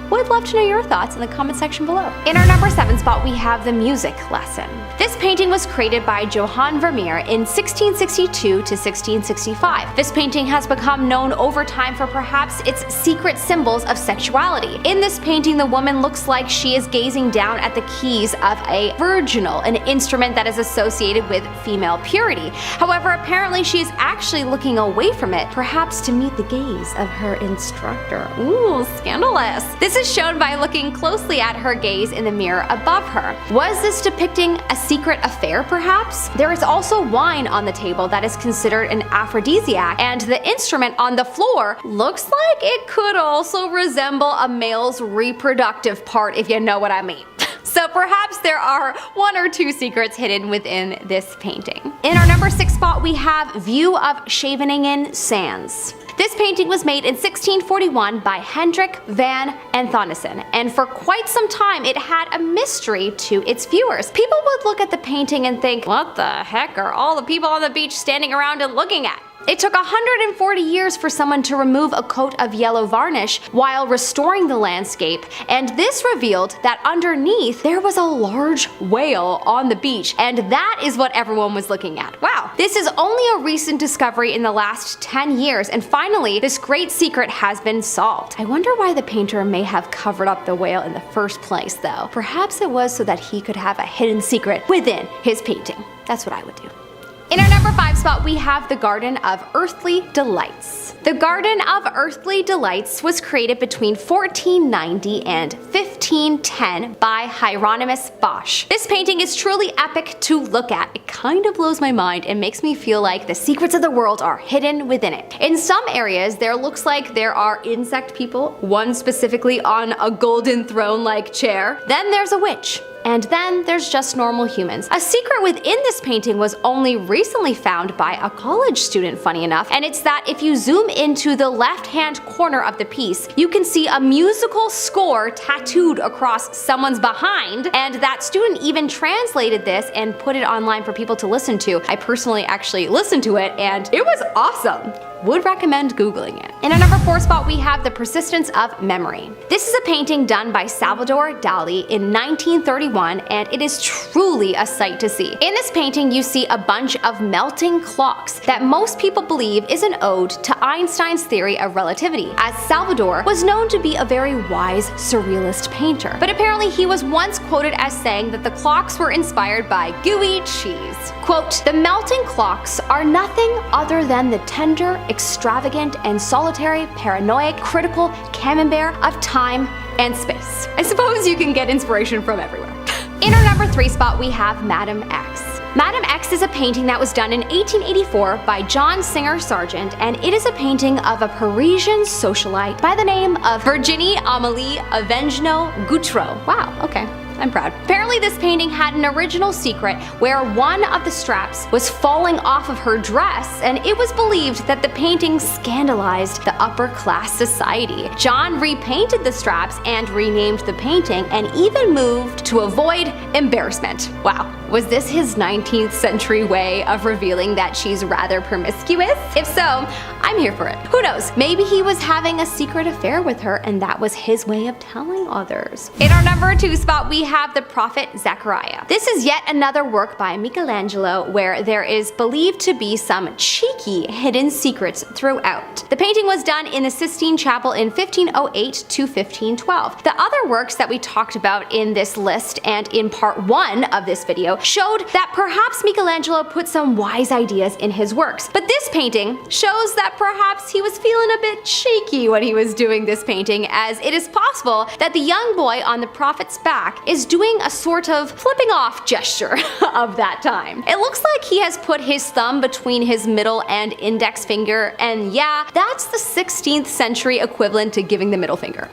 Would love to know your thoughts in the comment section below. In our number 7 spot, we have the music lesson. This painting was created by Johann Vermeer in 1662 to 1665. This painting has become known over time for perhaps its secret symbols of sexuality. In this painting, the woman looks like she is gazing down at the keys of a virginal, an instrument that is associated with female purity. However, apparently she is actually looking away from it, perhaps to meet the gaze of her instructor. Ooh, scandalous. This is shown by looking closely at her gaze in the mirror above her. Was this depicting a secret affair, perhaps? There is also wine on the table that is considered an aphrodisiac, and the instrument on the floor looks like it could also resemble a male's reproductive part, if you know what I mean. So perhaps there are 1 or 2 secrets hidden within this painting. In our number 6 spot, we have View of Scheveningen Sands. This painting was made in 1641 by Hendrik van Anthonissen, and for quite some time it had a mystery to its viewers. People would look at the painting and think, what the heck are all the people on the beach standing around and looking at? It took 140 years for someone to remove a coat of yellow varnish while restoring the landscape, and this revealed that underneath there was a large whale on the beach, and that is what everyone was looking at. Wow. This is only a recent discovery in the last 10 years, and finally this great secret has been solved. I wonder why the painter may have covered up the whale in the first place though. Perhaps it was so that he could have a hidden secret within his painting. That's what I would do. In our number 5 spot, we have the Garden of Earthly Delights. The Garden of Earthly Delights was created between 1490 and 1510 by Hieronymus Bosch. This painting is truly epic to look at. It kind of blows my mind and makes me feel like the secrets of the world are hidden within it. In some areas, there looks like there are insect people, one specifically on a golden throne-like chair. Then there's a witch. And then there's just normal humans. A secret within this painting was only recently found by a college student, funny enough, and it's that if you zoom into the left-hand corner of the piece, you can see a musical score tattooed across someone's behind, and that student even translated this and put it online for people to listen to. I personally actually listened to it, and it was awesome. Would recommend Googling it. In our number 4 spot, we have The Persistence of Memory. This is a painting done by Salvador Dali in 1931, and it is truly a sight to see. In this painting, you see a bunch of melting clocks that most people believe is an ode to Einstein's theory of relativity, as Salvador was known to be a very wise surrealist painter. But apparently he was once quoted as saying that the clocks were inspired by gooey cheese. Quote, "The melting clocks are nothing other than the tender, extravagant, and solitary paranoid critical camembert of time and space." I suppose you can get inspiration from everywhere. In our number 3 spot, we have Madame X. Madame X is a painting that was done in 1884 by John Singer Sargent, and it is a painting of a Parisian socialite by the name of Virginie Amélie Avengino Goutreau. Wow, okay. I'm proud. Apparently this painting had an original secret where one of the straps was falling off of her dress, and it was believed that the painting scandalized the upper class society. John repainted the straps and renamed the painting, and even moved to avoid embarrassment. Wow. Was this his 19th century way of revealing that she's rather promiscuous? If so, I'm here for it. Who knows? Maybe he was having a secret affair with her and that was his way of telling others. In our number 2 spot, we have the Prophet Zechariah. This is yet another work by Michelangelo where there is believed to be some cheeky hidden secrets throughout. The painting was done in the Sistine Chapel in 1508 to 1512. The other works that we talked about in this list and in part 1 of this video showed that perhaps Michelangelo put some wise ideas in his works, but this painting shows that perhaps he was feeling a bit shaky when he was doing this painting, as it is possible that the young boy on the prophet's back is doing a sort of flipping off gesture of that time. It looks like he has put his thumb between his middle and index finger, and yeah, that's the 16th century equivalent to giving the middle finger.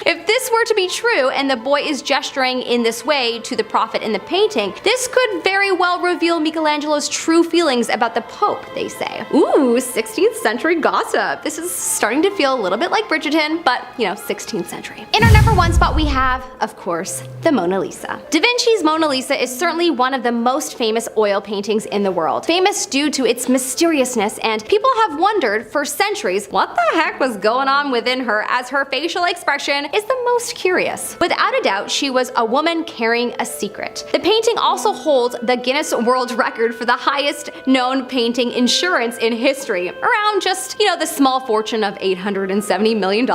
If this were to be true and the boy is gesturing in this way to the prophet in the painting, this could very well reveal Michelangelo's true feelings about the Pope, they say. Ooh, 16th century gossip. This is starting to feel a little bit like Bridgerton, but 16th century. In our number 1 spot we have, of course, the Mona Lisa. Da Vinci's Mona Lisa is certainly one of the most famous oil paintings in the world. Famous due to its mysteriousness, and people have wondered for centuries what the heck was going on within her, as her facial expression is the most curious. Without a doubt, she was a woman carrying a secret. The painting also holds the Guinness World Record for the highest known painting insurance in history, around just, the small fortune of $870 million.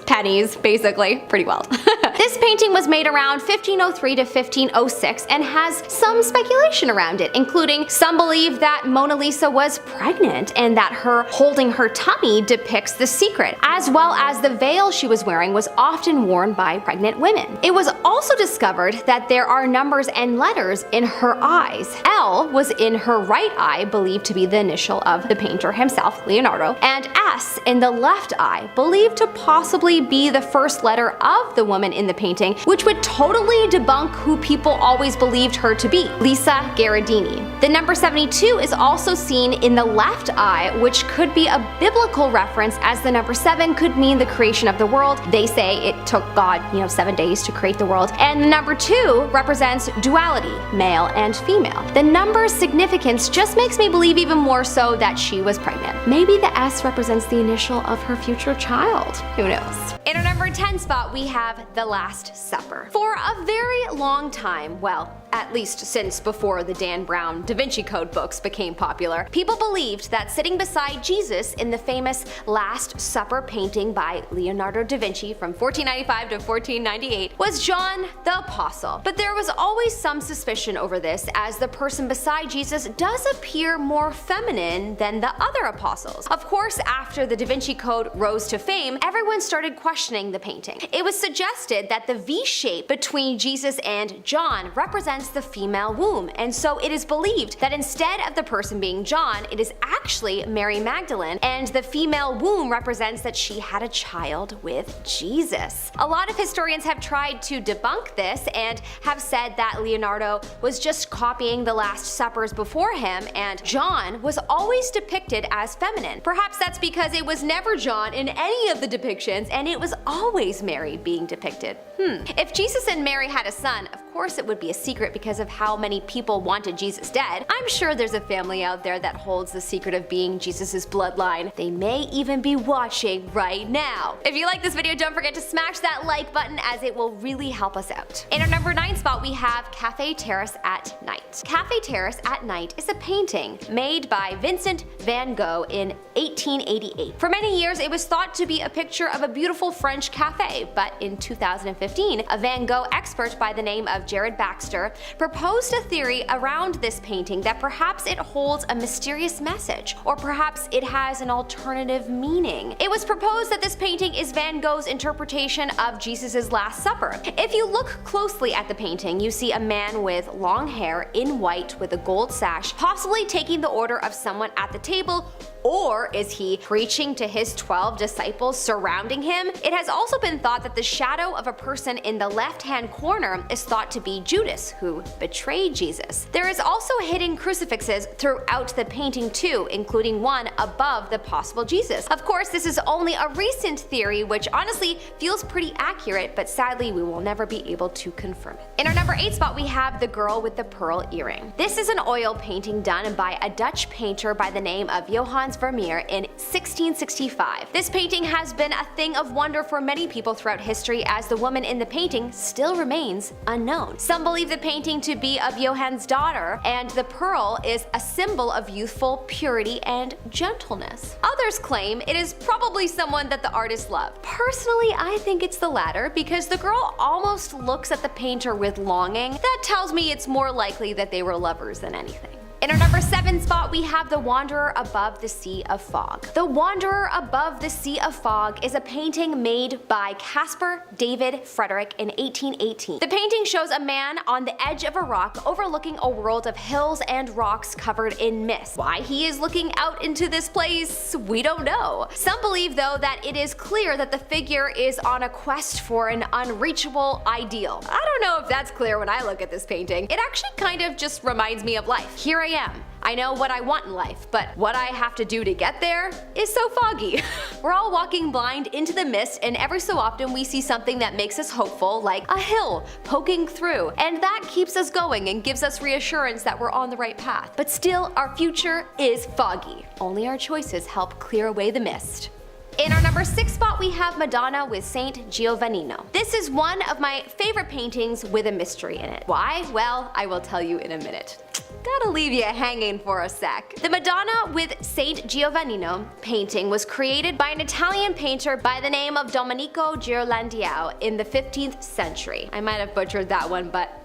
Pennies, basically. Pretty wild. This painting was made around 1503 to 1506 and has some speculation around it, including some believe that Mona Lisa was pregnant and that her holding her tummy depicts the secret, as well as the veil she was wearing was often worn by pregnant women. It was also discovered that there are numbers and letters in her eyes. L was in her right eye, believed to be the initial of the painter himself, Leonardo, and S in the left eye, believed to possibly be the first letter of the woman in the painting, which would totally debunk who people always believed her to be, Lisa Gherardini. The number 72 is also seen in the left eye, which could be a biblical reference, as the number 7 could mean the creation of the world. They say it took God, 7 days to create the world. And the number 2 represents duality, male and female. The number's significance just makes me believe even more so that she was pregnant. Maybe the S represents the initial of her future child. Who knows? In our number 10 spot, we have The Last Supper. For a very long time, well, at least since before the Dan Brown Da Vinci Code books became popular, people believed that sitting beside Jesus in the famous Last Supper painting by Leonardo da Vinci from 1495 to 1498 was John the Apostle. But there was always some suspicion over this, as the person beside Jesus does appear more feminine than the other apostles. Of course, after the Da Vinci Code rose to fame, everyone started questioning the painting. It was suggested that the V shape between Jesus and John represents the female womb, and so it is believed that instead of the person being John, it is actually Mary Magdalene, and the female womb represents that she had a child with Jesus. A lot of historians have tried to debunk this and have said that Leonardo was just copying the Last Suppers before him, and John was always depicted as feminine. Perhaps that's because it was never John in any of the depictions, and it was always Mary being depicted. If Jesus and Mary had a son, of course it would be a secret because of how many people wanted Jesus dead. I'm sure there's a family out there that holds the secret of being Jesus's bloodline. They may even be watching right now. If you like this video, don't forget to smash that like button, as it will really help us out. In our number 9 spot, we have Cafe Terrace at Night. Cafe Terrace at Night is a painting made by Vincent van Gogh in 1888. For many years, it was thought to be a picture of a beautiful French cafe, but in 2015, a Van Gogh expert by the name of Jared Baxter proposed a theory around this painting that perhaps it holds a mysterious message, or perhaps it has an alternative meaning. It was proposed that this painting is Van Gogh's interpretation of Jesus' Last Supper. If you look closely at the painting, you see a man with long hair in white with a gold sash, possibly taking the order of someone at the table, or is he preaching to his 12 disciples surrounding him? It has also been thought that the shadow of a person in the left-hand corner is thought to be Judas, who betrayed Jesus. There is also hidden crucifixes throughout the painting too, including one above the possible Jesus. Of course, this is only a recent theory, which honestly feels pretty accurate, but sadly we will never be able to confirm it. In our number 8 spot, we have The Girl with the Pearl Earring. This is an oil painting done by a Dutch painter by the name of Johannes Vermeer in 1665. This painting has been a thing of wonder for many people throughout history, as the woman in the painting still remains unknown. Some believe the painting to be of Johann's daughter, and the pearl is a symbol of youthful purity and gentleness. Others claim it is probably someone that the artist loved. Personally, I think it's the latter, because the girl almost looks at the painter with longing. That tells me it's more likely that they were lovers than anything. In our number 7 spot, we have The Wanderer Above the Sea of Fog. The Wanderer Above the Sea of Fog is a painting made by Caspar David Friedrich in 1818. The painting shows a man on the edge of a rock overlooking a world of hills and rocks covered in mist. Why he is looking out into this place, we don't know. Some believe though that it is clear that the figure is on a quest for an unreachable ideal. I don't know if that's clear when I look at this painting. It actually kind of just reminds me of life. Here I am. I know what I want in life, but what I have to do to get there is so foggy. We're all walking blind into the mist, and every so often we see something that makes us hopeful, like a hill poking through, and that keeps us going and gives us reassurance that we're on the right path. But still, our future is foggy. Only our choices help clear away the mist. In our number 6 spot, we have Madonna with Saint Giovannino. This is one of my favorite paintings with a mystery in it. Why? Well, I will tell you in a minute. Gotta leave you hanging for a sec. The Madonna with Saint Giovannino painting was created by an Italian painter by the name of Domenico Ghirlandaio in the 15th century. I might have butchered that one, but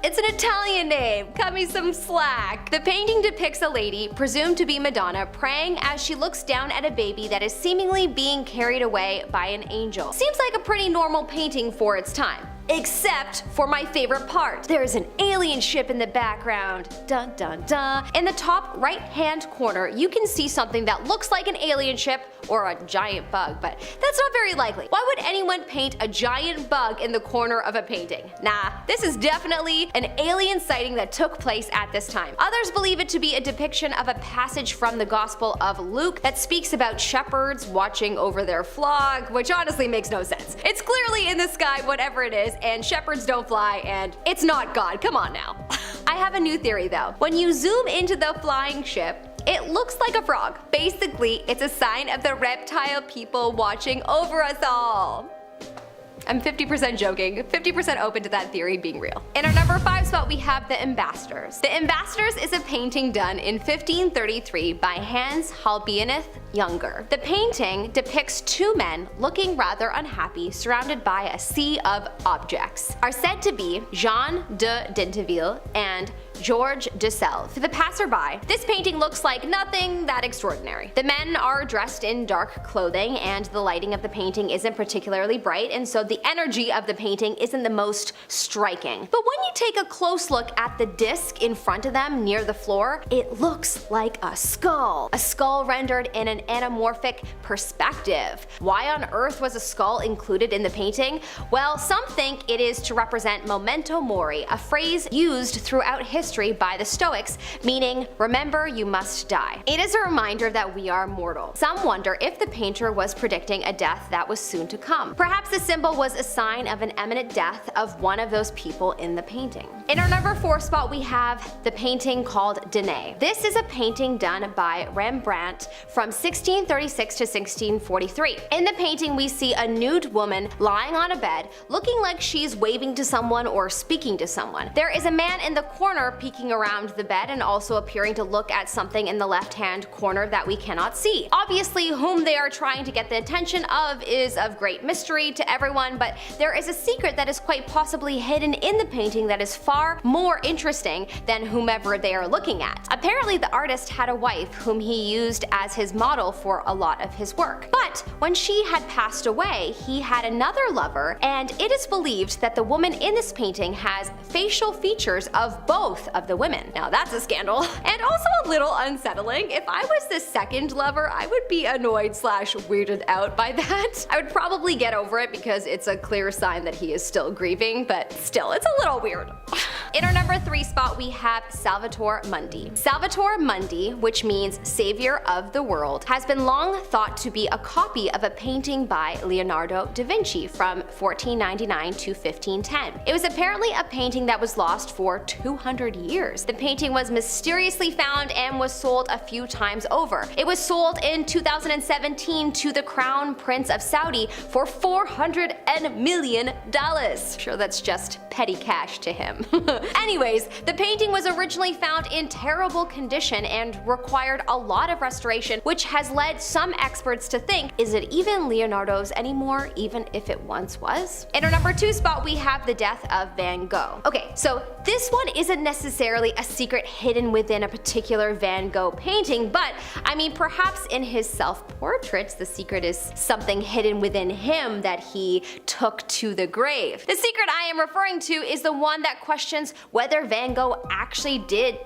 it's an Italian name, cut me some slack. The painting depicts a lady, presumed to be Madonna, praying as she looks down at a baby that is seemingly being carried away by an angel. Seems like a pretty normal painting for its time. Except for my favorite part. There's an alien ship in the background. Dun dun dun. In the top right hand corner, you can see something that looks like an alien ship or a giant bug, but that's not very likely. Why would anyone paint a giant bug in the corner of a painting? Nah, this is definitely an alien sighting that took place at this time. Others believe it to be a depiction of a passage from the Gospel of Luke that speaks about shepherds watching over their flock, which honestly makes no sense. It's clearly in the sky, whatever it is, and shepherds don't fly, and it's not God, come on now. I have a new theory though. When you zoom into the flying ship, it looks like a frog. Basically, it's a sign of the reptile people watching over us all. I'm 50% joking, 50% open to that theory being real. In our number 5 spot, we have The Ambassadors. The Ambassadors is a painting done in 1533 by Hans Halbianith Younger. The painting depicts 2 men looking rather unhappy, surrounded by a sea of objects. Are said to be Jean de Dinteville and George de Selve. To the passerby, this painting looks like nothing that extraordinary. The men are dressed in dark clothing, and the lighting of the painting isn't particularly bright, and so the energy of the painting isn't the most striking. But when you take a close look at the disc in front of them near the floor, it looks like a skull. A skull rendered in an anamorphic perspective. Why on earth was a skull included in the painting? Well, some think it is to represent memento mori, a phrase used throughout history by the Stoics, meaning remember you must die. It is a reminder that we are mortal. Some wonder if the painter was predicting a death that was soon to come. Perhaps the symbol was a sign of an imminent death of one of those people in the painting. In our number 4 spot, we have the painting called Danae. This is a painting done by Rembrandt from 1636 to 1643. In the painting, we see a nude woman lying on a bed, looking like she's waving to someone or speaking to someone. There is a man in the corner peeking around the bed and also appearing to look at something in the left-hand corner that we cannot see. Obviously, whom they are trying to get the attention of is of great mystery to everyone, but there is a secret that is quite possibly hidden in the painting that is far more interesting than whomever they are looking at. Apparently, the artist had a wife whom he used as his model for a lot of his work. But when she had passed away, he had another lover, and it is believed that the woman in this painting has facial features of both of the women. Now that's a scandal, and also a little unsettling. If I was the second lover, I would be annoyed / weirded out by that. I would probably get over it because it's a clear sign that he is still grieving, but still, it's a little weird. In our number 3 spot, we have Salvator Mundi. Salvator Mundi, which means savior of the world, has been long thought to be a copy of a painting by Leonardo da Vinci from 1499 to 1510. It was apparently a painting that was lost for 200 years. The painting was mysteriously found and was sold a few times over. It was sold in 2017 to the Crown Prince of Saudi for $400 million. Sure, that's just petty cash to him. Anyways, the painting was originally found in terrible condition and required a lot of restoration, which has led some experts to think, is it even Leonardo's anymore, even if it once was? In our number 2 spot, we have the death of Van Gogh. Okay, so this one isn't necessarily a secret hidden within a particular Van Gogh painting, but I mean, perhaps in his self-portraits, the secret is something hidden within him that he took to the grave. The secret I am referring to is the one that questions whether Van Gogh actually did,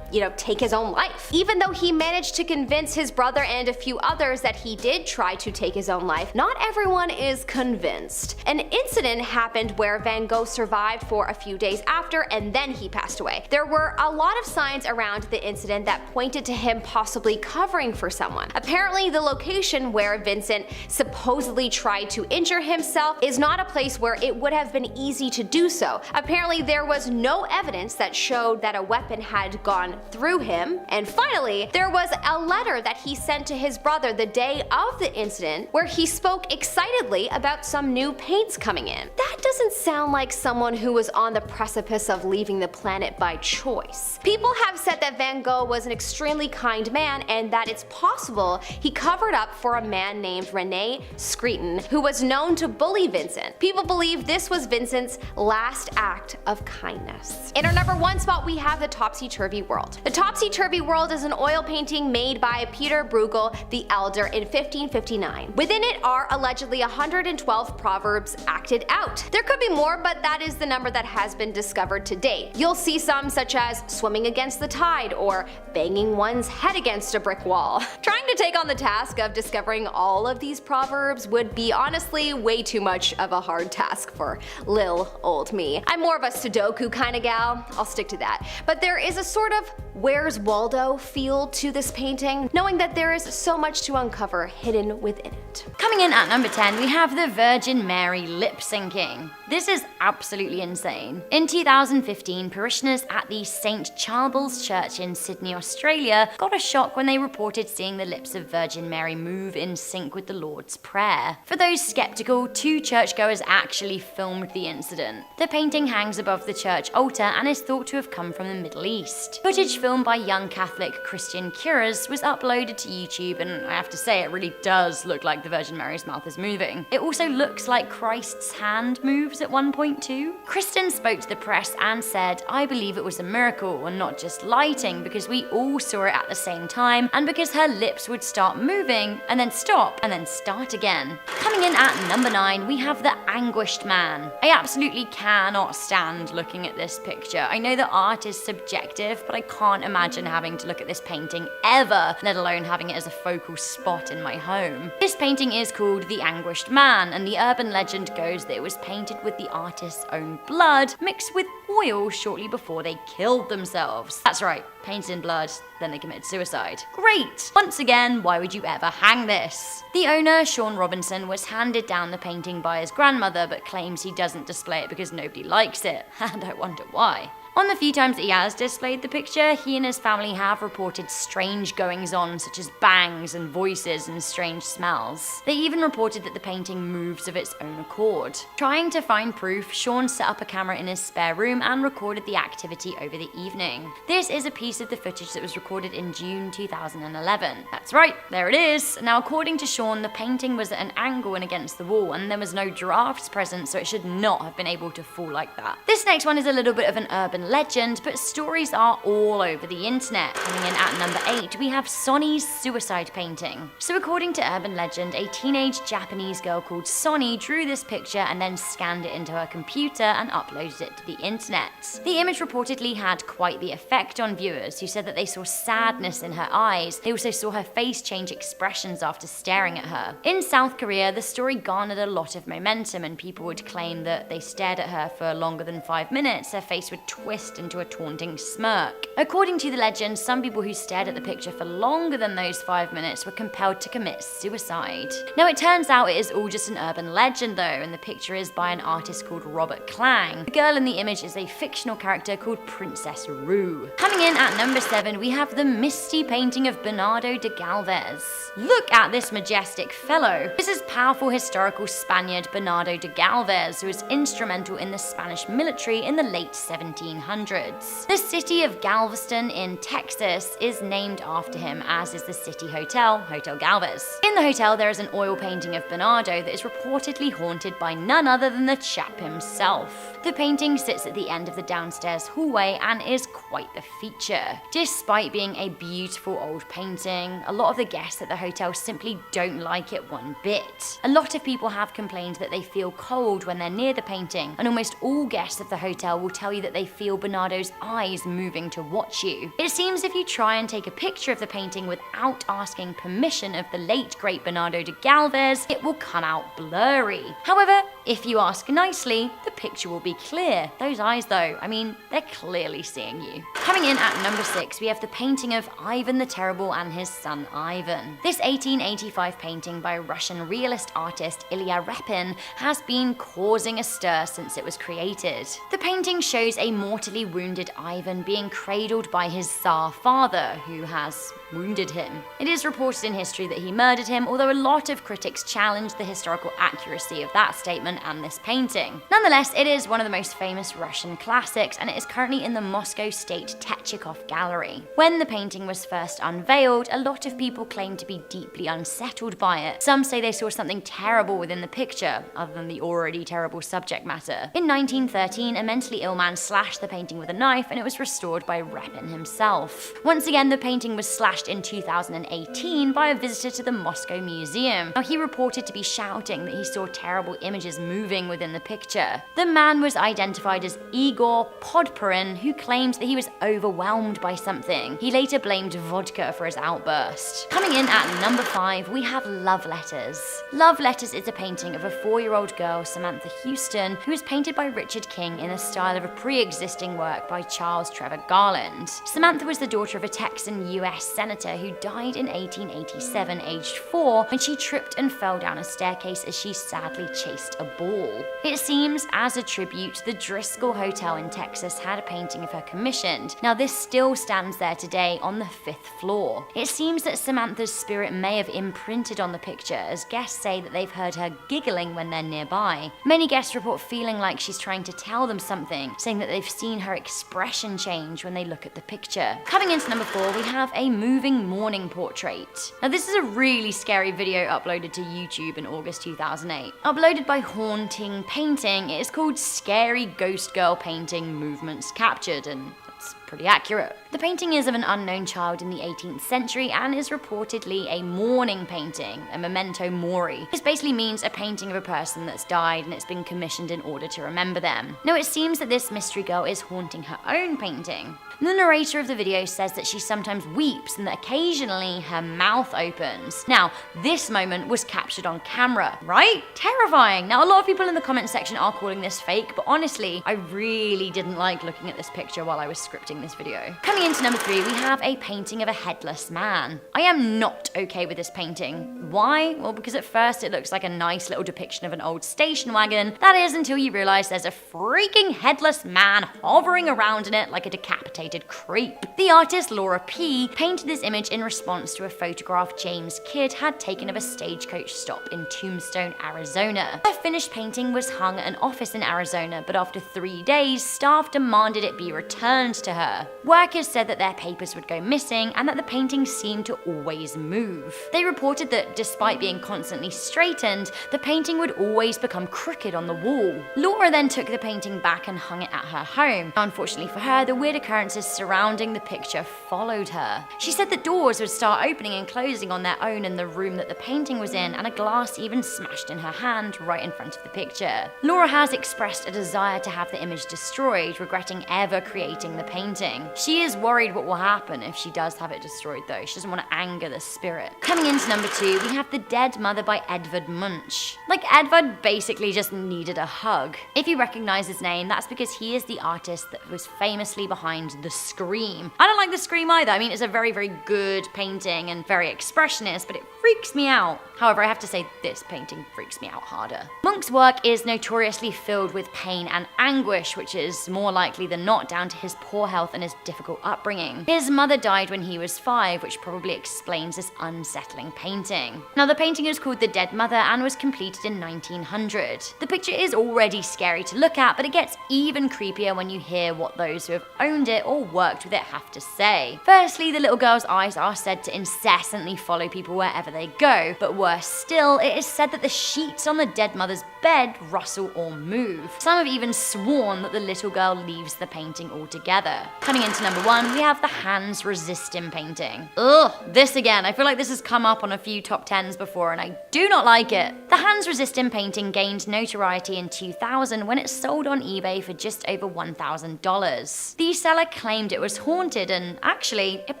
take his own life. Even though he managed to convince his brother and a few others that he did try to take his own life, not everyone is convinced. An incident happened where Van Gogh survived for a few days after, and then he passed away. There were a lot of signs around the incident that pointed to him possibly covering for someone. Apparently, the location where Vincent supposedly tried to injure himself is not a place where it would have been easy to do so. Apparently, there was no evidence that showed that a weapon had gone through him. And finally, there was a letter that he sent to his brother the day of the incident where he spoke excitedly about some new paints coming in. That doesn't sound like someone who was on the precipice of leaving the planet by choice. People have said that Van Gogh was an extremely kind man and that it's possible he covered up for a man named René Screeton, who was known to bully Vincent. People believe this was Vincent's last act of kindness. In our number 1 spot, we have the Topsy-Turvy World. The Topsy-Turvy World is an oil painting made by Peter Bruegel the Elder in 1559. Within it are allegedly 112 proverbs acted out. There could be more, but that is the number that has been discovered to date. You'll see some such as swimming against the tide or banging one's head against a brick wall. Trying to take on the task of discovering all of these proverbs would be honestly way too much of a hard task for lil old me. I'm more of a Sudoku kind of gal, I'll stick to that. But there is a sort of Where's Waldo feel to this painting, knowing that there is so much to uncover hidden within it. Coming in at number 10, we have the Virgin Mary lip syncing. This is absolutely insane. In 2015, parishioners at the St. Charles Church in Sydney, Australia got a shock when they reported seeing the lips of Virgin Mary move in sync with the Lord's Prayer. For those skeptical, 2 churchgoers actually filmed the incident. The painting hangs above the church altar and is thought to have come from the Middle East. Footage filmed by young Catholic Christian curers was uploaded to YouTube, and I have to say it really does look like the Virgin Mary's mouth is moving. It also looks like Christ's hand moves at one point too. Kristen spoke to the press and said, "I believe it was a miracle and not just lighting, because we all saw it at the same time, and because her lips would start moving and then stop and then start again." Coming in at number 9, we have the Anguished Man. I absolutely cannot stand looking at this picture. I know that art is subjective, but I can't imagine having to look at this painting ever, let alone having it as a focal spot in my home. This painting is called The Anguished Man, and the urban legend goes that it was painted with the artist's own blood mixed with oil shortly before they killed themselves. That's right, painted in blood, then they committed suicide. Great! Once again, why would you ever hang this? The owner, Sean Robinson, was handed down the painting by his grandmother, but claims he doesn't display it because nobody likes it, and I wonder why. On the few times that he has displayed the picture, he and his family have reported strange goings-on such as bangs and voices and strange smells. They even reported that the painting moves of its own accord. Trying to find proof, Sean set up a camera in his spare room and recorded the activity over the evening. This is a piece of the footage that was recorded in June 2011. That's right, there it is. Now, according to Sean, the painting was at an angle and against the wall, and there was no drafts present, so it should not have been able to fall like that. This next one is a little bit of an urban legend, but stories are all over the internet. Coming in at number 8, we have Sonny's suicide painting. So according to urban legend, a teenage Japanese girl called Sonny drew this picture and then scanned it into her computer and uploaded it to the internet. The image reportedly had quite the effect on viewers, who said that they saw sadness in her eyes. They also saw her face change expressions after staring at her. In South Korea, the story garnered a lot of momentum, and people would claim that they stared at her for longer than 5 minutes, her face would twist into a taunting smirk. According to the legend, some people who stared at the picture for longer than those 5 minutes were compelled to commit suicide. Now, it turns out it is all just an urban legend though, and the picture is by an artist called Robert Klang. The girl in the image is a fictional character called Princess Rue. Coming in at number 7, we have the misty painting of Bernardo de Galvez. Look at this majestic fellow. This is powerful historical Spaniard Bernardo de Galvez, who was instrumental in the Spanish military in the late 1700s. 1800s. The city of Galveston in Texas is named after him, as is the city hotel, Hotel Galvez. In the hotel, there is an oil painting of Bernardo that is reportedly haunted by none other than the chap himself. The painting sits at the end of the downstairs hallway and is quite the feature. Despite being a beautiful old painting, a lot of the guests at the hotel simply don't like it one bit. A lot of people have complained that they feel cold when they're near the painting, and almost all guests of the hotel will tell you that they feel Bernardo's eyes moving to watch you. It seems if you try and take a picture of the painting without asking permission of the late great Bernardo de Galvez, it will come out blurry. However, if you ask nicely, the picture will be clear. Those eyes though, I mean, they're clearly seeing you. Coming in at number 6, we have the painting of Ivan the Terrible and his son Ivan. This 1885 painting by Russian realist artist Ilya Repin has been causing a stir since it was created. The painting shows a mortally wounded Ivan being cradled by his Tsar father, who has wounded him. It is reported in history that he murdered him, although a lot of critics challenge the historical accuracy of that statement and this painting. Nonetheless, it is one of the most famous Russian classics, and it is currently in the Moscow State Technikov Gallery. When the painting was first unveiled, a lot of people claimed to be deeply unsettled by it. Some say they saw something terrible within the picture, other than the already terrible subject matter. In 1913, a mentally ill man slashed the painting with a knife, and it was restored by Repin himself. Once again, the painting was slashed in 2018 by a visitor to the Moscow Museum. Now, he reported to be shouting that he saw terrible images moving within the picture. The man was identified as Igor Podporin, who claimed that he was overwhelmed by something. He later blamed vodka for his outburst. Coming in at number 5, we have Love Letters. Love Letters is a painting of a 4-year-old girl, Samantha Houston, who was painted by Richard King in the style of a pre-existing work by Charles Trevor Garland. Samantha was the daughter of a Texan U.S. senator who died in 1887, aged 4, when she tripped and fell down a staircase as she sadly chased a ball. It seems, as a tribute, the Driscoll Hotel in Texas had a painting of her commissioned. Now, this still stands there today on the 5th floor. It seems that Samantha's spirit may have imprinted on the picture, as guests say that they've heard her giggling when they're nearby. Many guests report feeling like she's trying to tell them something, saying that they've seen her expression change when they look at the picture. Coming into number 4, we have a moving morning portrait. Now, this is a really scary video uploaded to YouTube in August 2008. Uploaded by Haunting Painting, it is called Scary Ghost Girl Painting Movements Captured, and it's pretty accurate. The painting is of an unknown child in the 18th century and is reportedly a mourning painting, a memento mori. This basically means a painting of a person that's died and it's been commissioned in order to remember them. Now, it seems that this mystery girl is haunting her own painting. The narrator of the video says that she sometimes weeps and that occasionally her mouth opens. Now, this moment was captured on camera, right? Terrifying. Now, a lot of people in the comment section are calling this fake, but honestly, I really didn't like looking at this picture while I was scripting this video. Coming into number 3, we have a painting of a headless man. I am not okay with this painting. Why? Well, because at first it looks like a nice little depiction of an old station wagon. That is until you realize there's a freaking headless man hovering around in it like a decapitated creep. The artist Laura P. painted this image in response to a photograph James Kidd had taken of a stagecoach stop in Tombstone, Arizona. Her finished painting was hung at an office in Arizona, but after 3 days, staff demanded it be returned to her. Workers said that their papers would go missing and that the painting seemed to always move. They reported that despite being constantly straightened, the painting would always become crooked on the wall. Laura then took the painting back and hung it at her home. Unfortunately for her, the weird occurrences surrounding the picture followed her. She said that doors would start opening and closing on their own in the room that the painting was in, and a glass even smashed in her hand right in front of the picture. Laura has expressed a desire to have the image destroyed, regretting ever creating the painting. She is worried what will happen if she does have it destroyed though. She doesn't want to anger the spirit. Coming into number 2, we have The Dead Mother by Edvard Munch. Like, Edvard basically just needed a hug. If you recognize his name, that's because he is the artist that was famously behind The Scream. I don't like The Scream either. I mean, it's a very, very good painting and very expressionist, but it freaks me out. However, I have to say this painting freaks me out harder. Munch's work is notoriously filled with pain and anguish, which is more likely than not down to his poor health and his difficult upbringing. His mother died when he was 5, which probably explains this unsettling painting. Now, the painting is called The Dead Mother and was completed in 1900. The picture is already scary to look at, but it gets even creepier when you hear what those who have owned it or worked with it have to say. Firstly, the little girl's eyes are said to incessantly follow people wherever they go, but worse still, it is said that the sheets on the dead mother's bed rustle or move. Some have even sworn that the little girl leaves the painting altogether. Coming into number 1, we have the Hans Resistim painting. Ugh, this again. I feel like this has come up on a few top 10s before and I do not like it. The Hans Resistim painting gained notoriety in 2000 when it sold on eBay for just over $1,000. The seller claimed it was haunted, and actually, it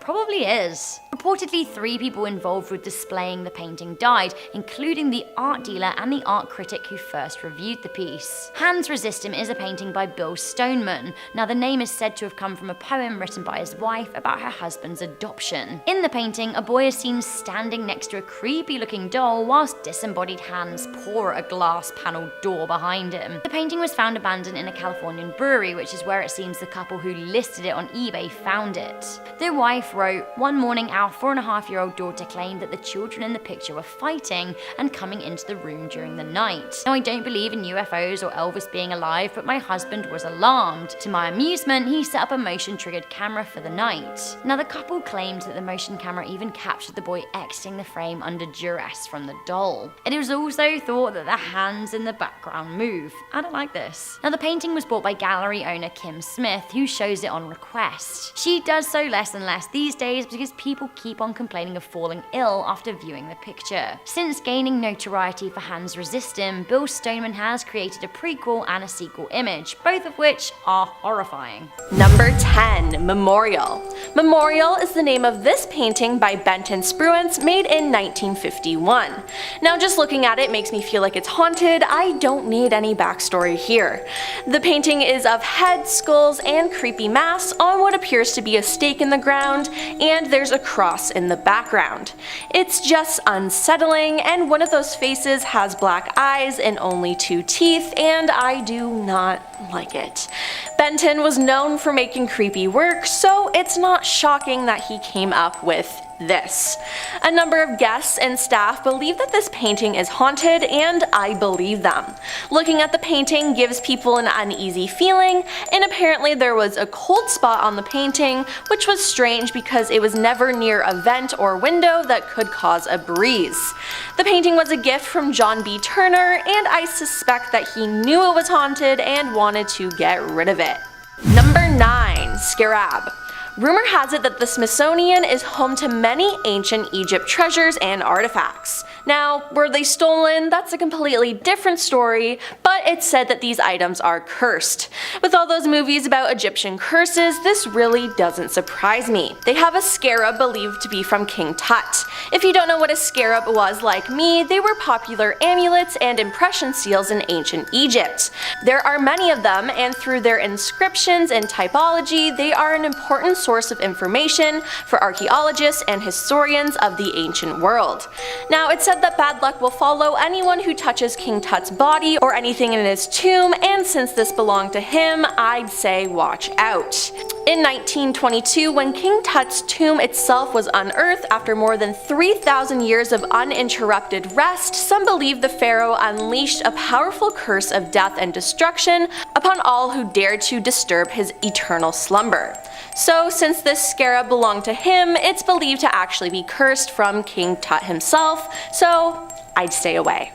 probably is. Reportedly, 3 people involved with displaying the painting died, including the art dealer and the art critic who first reviewed the piece. Hans Resistim is a painting by Bill Stoneman. Now, the name is said to have come from a poem written by his wife about her husband's adoption. In the painting, a boy is seen standing next to a creepy-looking doll whilst disembodied hands pour a glass-paneled door behind him. The painting was found abandoned in a Californian brewery, which is where it seems the couple who listed it on eBay found it. The wife wrote, "One morning our 4.5-year-old daughter claimed that the children in the picture were fighting and coming into the room during the night. Now, I don't believe in UFOs or Elvis being alive, but my husband was alarmed. To my amusement, he set up a motion-triggered camera for the night." Now, the couple claimed that the motion camera even captured the boy exiting the frame under duress from the doll. It was also thought that the hands in the background move. I don't like this. Now, the painting was bought by gallery owner Kim Smith, who shows it on request. She does so less and less these days because people keep on complaining of falling ill after viewing the picture. Since gaining notoriety for Hans Resistim, Bill Stoneman has created a prequel and a sequel image, both of which are horrifying. Number 10, Memorial. Memorial is the name of this painting by Benton Spruance, made in 1951. Now, just looking at it makes me feel like it's haunted. I don't need any backstory here. The painting is of heads, skulls, and creepy masks on what appears to be a stake in the ground, and there's a cross in the background. It's just unsettling, and one of those faces has black eyes and only 2 teeth, and I do not like it. Benton was known for making creepy work, so it's not shocking that he came up with this. A number of guests and staff believe that this painting is haunted, and I believe them. Looking at the painting gives people an uneasy feeling, and apparently there was a cold spot on the painting, which was strange because it was never near a vent or window that could cause a breeze. The painting was a gift from John B. Turner, and I suspect that he knew it was haunted and wanted to get rid of it. Number 9, Scarab. Rumor has it that the Smithsonian is home to many ancient Egypt treasures and artifacts. Now, were they stolen? That's a completely different story, but it's said that these items are cursed. With all those movies about Egyptian curses, this really doesn't surprise me. They have a scarab believed to be from King Tut. If you don't know what a scarab was like me, they were popular amulets and impression seals in ancient Egypt. There are many of them, and through their inscriptions and typology, they are an important source of information for archaeologists and historians of the ancient world. Now, it's said that bad luck will follow anyone who touches King Tut's body or anything in his tomb, and since this belonged to him, I'd say watch out. In 1922, when King Tut's tomb itself was unearthed after more than 3,000 years of uninterrupted rest, some believe the pharaoh unleashed a powerful curse of death and destruction upon all who dared to disturb his eternal slumber. So, since this scarab belonged to him, it's believed to actually be cursed from King Tut himself, so I'd stay away.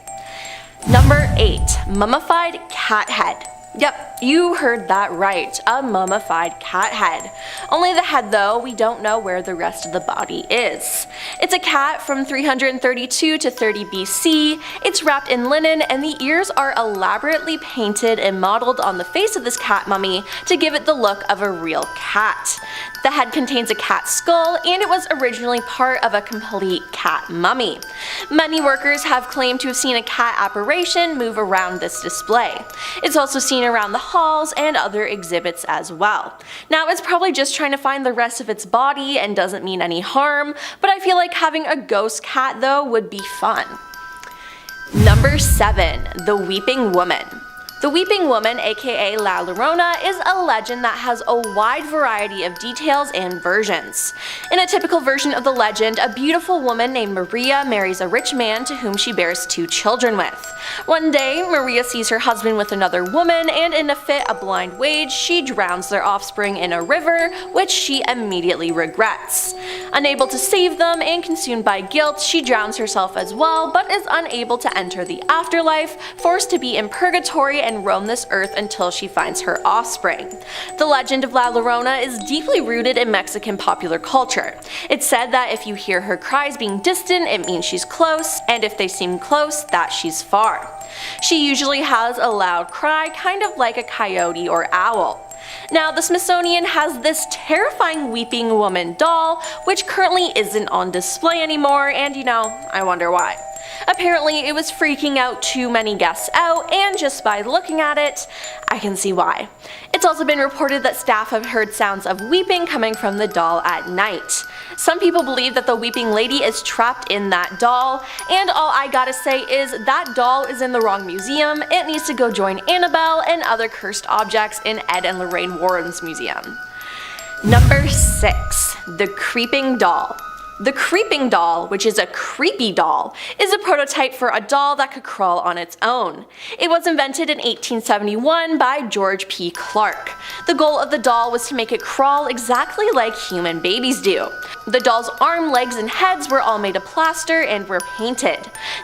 Number 8, Mummified Cat Head. Yep, you heard that right, a mummified cat head. Only the head though, we don't know where the rest of the body is. It's a cat from 332 to 30 BC, it's wrapped in linen, and the ears are elaborately painted and modeled on the face of this cat mummy to give it the look of a real cat. The head contains a cat skull, and it was originally part of a complete cat mummy. Many workers have claimed to have seen a cat apparition move around this display. It's also seen around the halls and other exhibits as well. Now, it's probably just trying to find the rest of its body and doesn't mean any harm, but I feel like having a ghost cat though would be fun. Number 7. The Weeping Woman. The Weeping Woman, aka La Llorona, is a legend that has a wide variety of details and versions. In a typical version of the legend, a beautiful woman named Maria marries a rich man to whom she bears 2 children with. One day, Maria sees her husband with another woman, and in a fit of blind rage, she drowns their offspring in a river, which she immediately regrets. Unable to save them and consumed by guilt, she drowns herself as well, but is unable to enter the afterlife, forced to be in purgatory and roam this earth until she finds her offspring. The legend of La Llorona is deeply rooted in Mexican popular culture. It's said that if you hear her cries being distant, it means she's close, and if they seem close, that she's far. She usually has a loud cry, kind of like a coyote or owl. Now, the Smithsonian has this terrifying weeping woman doll, which currently isn't on display anymore, and I wonder why. Apparently, it was freaking out too many guests out, and just by looking at it, I can see why. It's also been reported that staff have heard sounds of weeping coming from the doll at night. Some people believe that the weeping lady is trapped in that doll, and all I gotta say is that doll is in the wrong museum. It needs to go join Annabelle and other cursed objects in Ed and Lorraine Warren's museum. Number 6. The Creeping Doll. The creeping doll, which is a creepy doll, is a prototype for a doll that could crawl on its own. It was invented in 1871 by George P. Clark. The goal of the doll was to make it crawl exactly like human babies do. The doll's arm, legs, and heads were all made of plaster and were painted.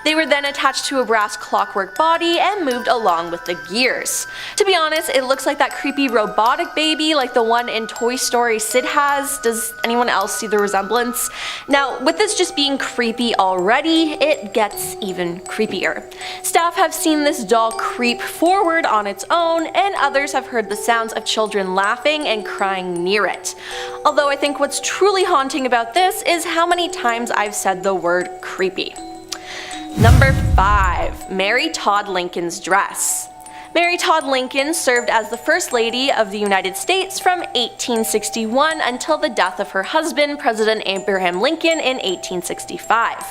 They were then attached to a brass clockwork body and moved along with the gears. To be honest, it looks like that creepy robotic baby like the one in Toy Story Sid has. Does anyone else see the resemblance? Now, with this just being creepy already, it gets even creepier. Staff have seen this doll creep forward on its own, and others have heard the sounds of children laughing and crying near it. Although I think what's truly haunting about this is how many times I've said the word creepy. Number 5. Mary Todd Lincoln's Dress. Mary Todd Lincoln served as the First Lady of the United States from 1861 until the death of her husband, President Abraham Lincoln, in 1865.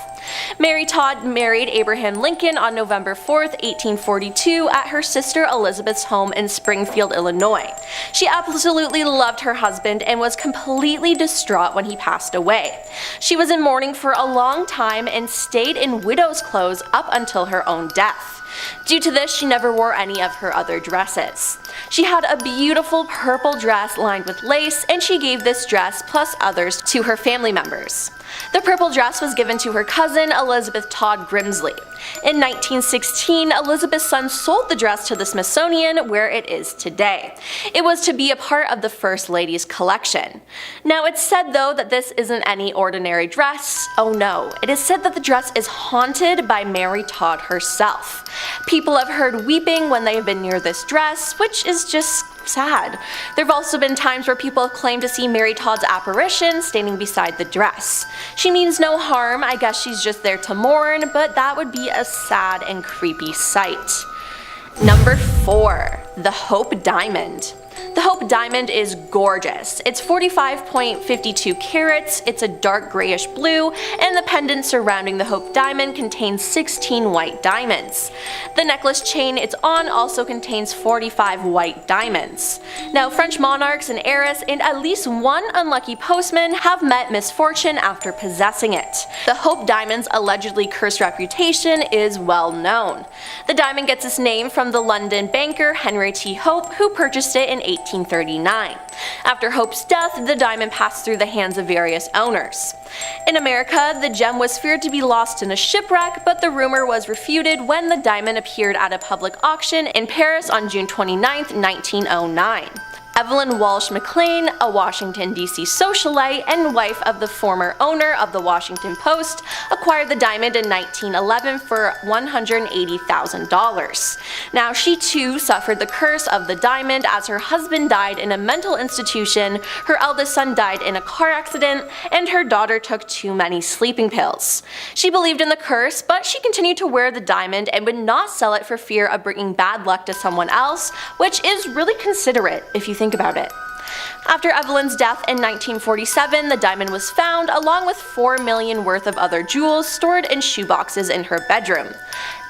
Mary Todd married Abraham Lincoln on November 4th, 1842 at her sister Elizabeth's home in Springfield, Illinois. She absolutely loved her husband and was completely distraught when he passed away. She was in mourning for a long time and stayed in widow's clothes up until her own death. Due to this, she never wore any of her other dresses. She had a beautiful purple dress lined with lace, and she gave this dress plus others to her family members. The purple dress was given to her cousin, Elizabeth Todd Grimsley. In 1916, Elizabeth's son sold the dress to the Smithsonian, where it is today. It was to be a part of the First Lady's collection. Now, it's said though that this isn't any ordinary dress. Oh no, it is said that the dress is haunted by Mary Todd herself. People have heard weeping when they have been near this dress, which is just sad. There have also been times where people have claimed to see Mary Todd's apparition standing beside the dress. She means no harm, I guess she's just there to mourn, but that would be a sad and creepy sight. Number 4. The Hope Diamond. The Hope Diamond is gorgeous. It's 45.52 carats, it's a dark grayish blue, and the pendant surrounding the Hope Diamond contains 16 white diamonds. The necklace chain it's on also contains 45 white diamonds. Now, French monarchs, an heiress, and at least one unlucky postman have met misfortune after possessing it. The Hope Diamond's allegedly cursed reputation is well known. The diamond gets its name from the London banker Henry T. Hope, who purchased it in 1839. After Hope's death, the diamond passed through the hands of various owners. In America, the gem was feared to be lost in a shipwreck, but the rumor was refuted when the diamond appeared at a public auction in Paris on June 29, 1909. Evelyn Walsh McLean, a Washington, D.C. socialite and wife of the former owner of the Washington Post, acquired the diamond in 1911 for $180,000. Now, she too suffered the curse of the diamond as her husband died in a mental institution, her eldest son died in a car accident, and her daughter took too many sleeping pills. She believed in the curse, but she continued to wear the diamond and would not sell it for fear of bringing bad luck to someone else, which is really considerate if you think about it. After Evelyn's death in 1947, the diamond was found along with $4 million worth of other jewels stored in shoeboxes in her bedroom.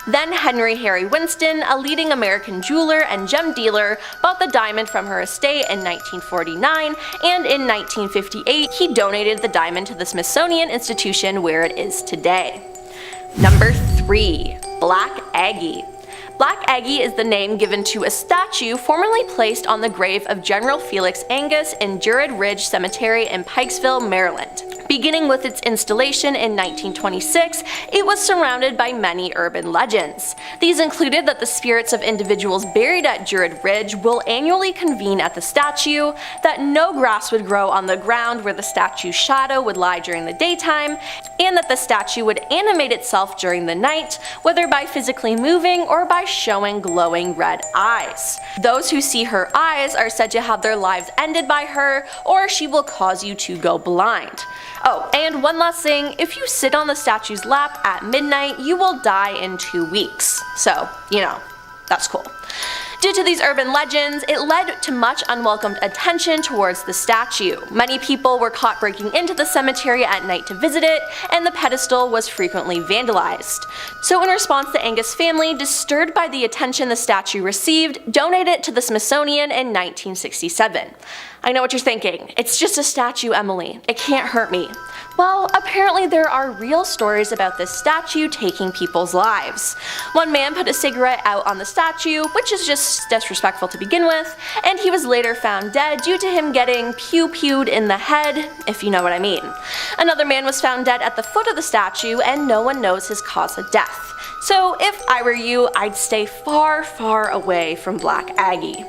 Then Henry Harry Winston, a leading American jeweler and gem dealer, bought the diamond from her estate in 1949, and in 1958 he donated the diamond to the Smithsonian Institution where it is today. Number 3. Black Aggie. Black Aggie is the name given to a statue formerly placed on the grave of General Felix Angus in Druid Ridge Cemetery in Pikesville, Maryland. Beginning with its installation in 1926, it was surrounded by many urban legends. These included that the spirits of individuals buried at Druid Ridge will annually convene at the statue, that no grass would grow on the ground where the statue's shadow would lie during the daytime, and that the statue would animate itself during the night, whether by physically moving or by showing glowing red eyes. Those who see her eyes are said to have their lives ended by her, or she will cause you to go blind. Oh, and one last thing, if you sit on the statue's lap at midnight, you will die in 2 weeks. So, that's cool. Due to these urban legends, it led to much unwelcomed attention towards the statue. Many people were caught breaking into the cemetery at night to visit it, and the pedestal was frequently vandalized. So in response, the Angus family, disturbed by the attention the statue received, donated it to the Smithsonian in 1967. I know what you're thinking. It's just a statue, Emily. It can't hurt me. Well, apparently there are real stories about this statue taking people's lives. One man put a cigarette out on the statue, which is just disrespectful to begin with, and he was later found dead due to him getting pew-pewed in the head, if you know what I mean. Another man was found dead at the foot of the statue, and no one knows his cause of death. So if I were you, I'd stay far, far away from Black Aggie.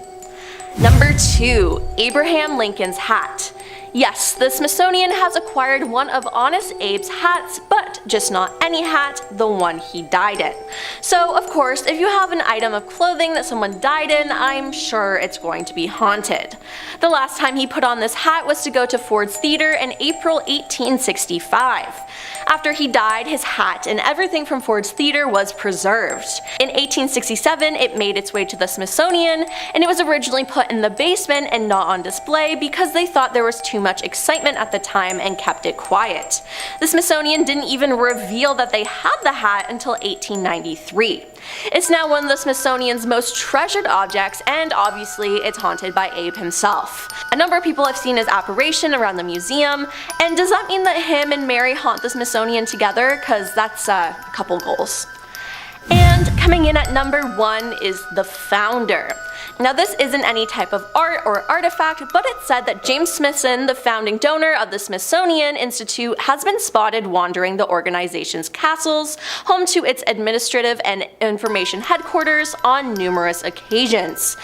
Number 2. Abraham Lincoln's hat. Yes, the Smithsonian has acquired one of Honest Abe's hats, but just not any hat, the one he died in. So, of course, if you have an item of clothing that someone died in, I'm sure it's going to be haunted. The last time he put on this hat was to go to Ford's Theater in April 1865. After he died, his hat and everything from Ford's Theater was preserved. In 1867, it made its way to the Smithsonian, and it was originally put in the basement and not on display because they thought there was too much excitement at the time and kept it quiet. The Smithsonian didn't even reveal that they had the hat until 1893. It's now one of the Smithsonian's most treasured objects, and obviously it's haunted by Abe himself. A number of people have seen his apparition around the museum, and does that mean that him and Mary haunt the Smithsonian together? Cause that's a couple goals. And coming in at number 1 is the founder. Now this isn't any type of art or artifact, but it's said that James Smithson, the founding donor of the Smithsonian Institute, has been spotted wandering the organization's castles, home to its administrative and information headquarters, on numerous occasions.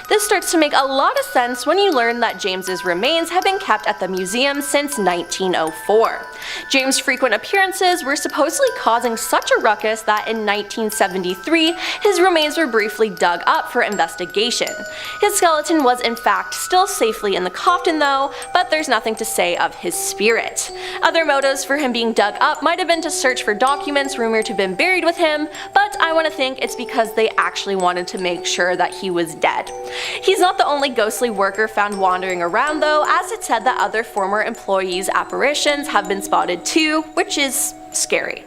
This starts to make a lot of sense when you learn that James's remains have been kept at the museum since 1904. James' frequent appearances were supposedly causing such a ruckus that in 1973, his remains were briefly dug up for investigation. His skeleton was in fact still safely in the coffin though, but there's nothing to say of his spirit. Other motives for him being dug up might have been to search for documents rumored to have been buried with him, but I want to think it's because they actually wanted to make sure that he was dead. He's not the only ghostly worker found wandering around though, as it's said that other former employees' apparitions have been spotted too, which is scary.